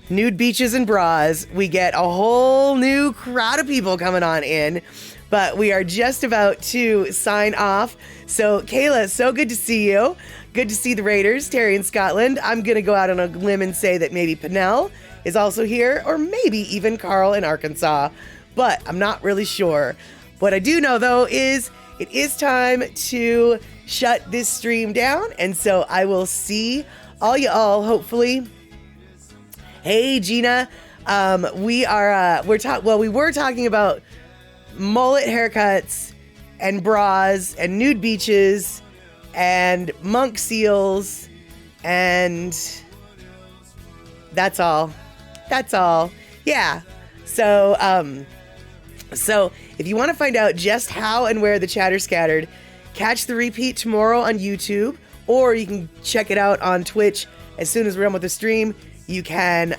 nude beaches and bras, we get a whole new crowd of people coming on in. but we are just about to sign off. So Kayla, so good to see you. Good to see the Raiders, Terry in Scotland. I'm going to go out on a limb and say that maybe Pinnell is also here, or maybe even Carl in Arkansas, but I'm not really sure. What I do know, though, is it is time to shut this stream down, and so I will see all y'all, hopefully. Hey, Gina, we were talking about mullet haircuts and bras and nude beaches and monk seals, and that's all. Yeah. So if you want to find out just how and where the chatter scattered, catch the repeat tomorrow on YouTube, or you can check it out on Twitch as soon as we're done with the stream. You can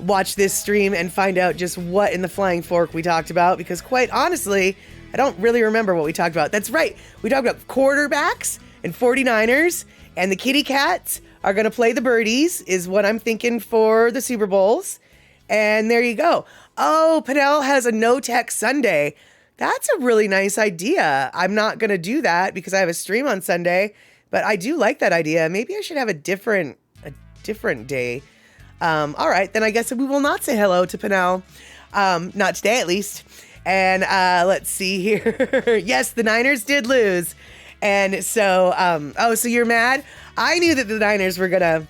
watch this stream and find out just what in the flying fork we talked about, because quite honestly, I don't really remember what we talked about. That's right. We talked about quarterbacks and 49ers, and the Kitty Cats are going to play the birdies is what I'm thinking for the Super Bowls. And there you go. Oh, Pinnell has a no tech Sunday. That's a really nice idea. I'm not going to do that because I have a stream on Sunday, but I do like that idea. Maybe I should have a different day. All right, then I guess we will not say hello to Pinnell. Not today, at least. And let's see here. Yes, the Niners did lose. And so, so you're mad? I knew that the Niners were going to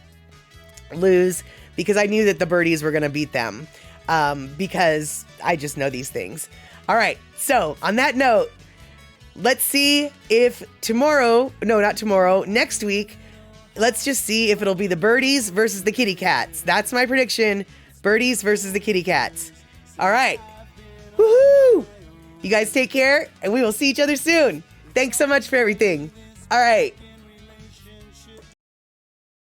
lose because I knew that the birdies were going to beat them, because I just know these things. All right, so on that note, let's see if next week, let's just see if it'll be the birdies versus the kitty cats. That's my prediction, birdies versus the kitty cats. All right, woohoo! You guys take care, and we will see each other soon. Thanks so much for everything. All right.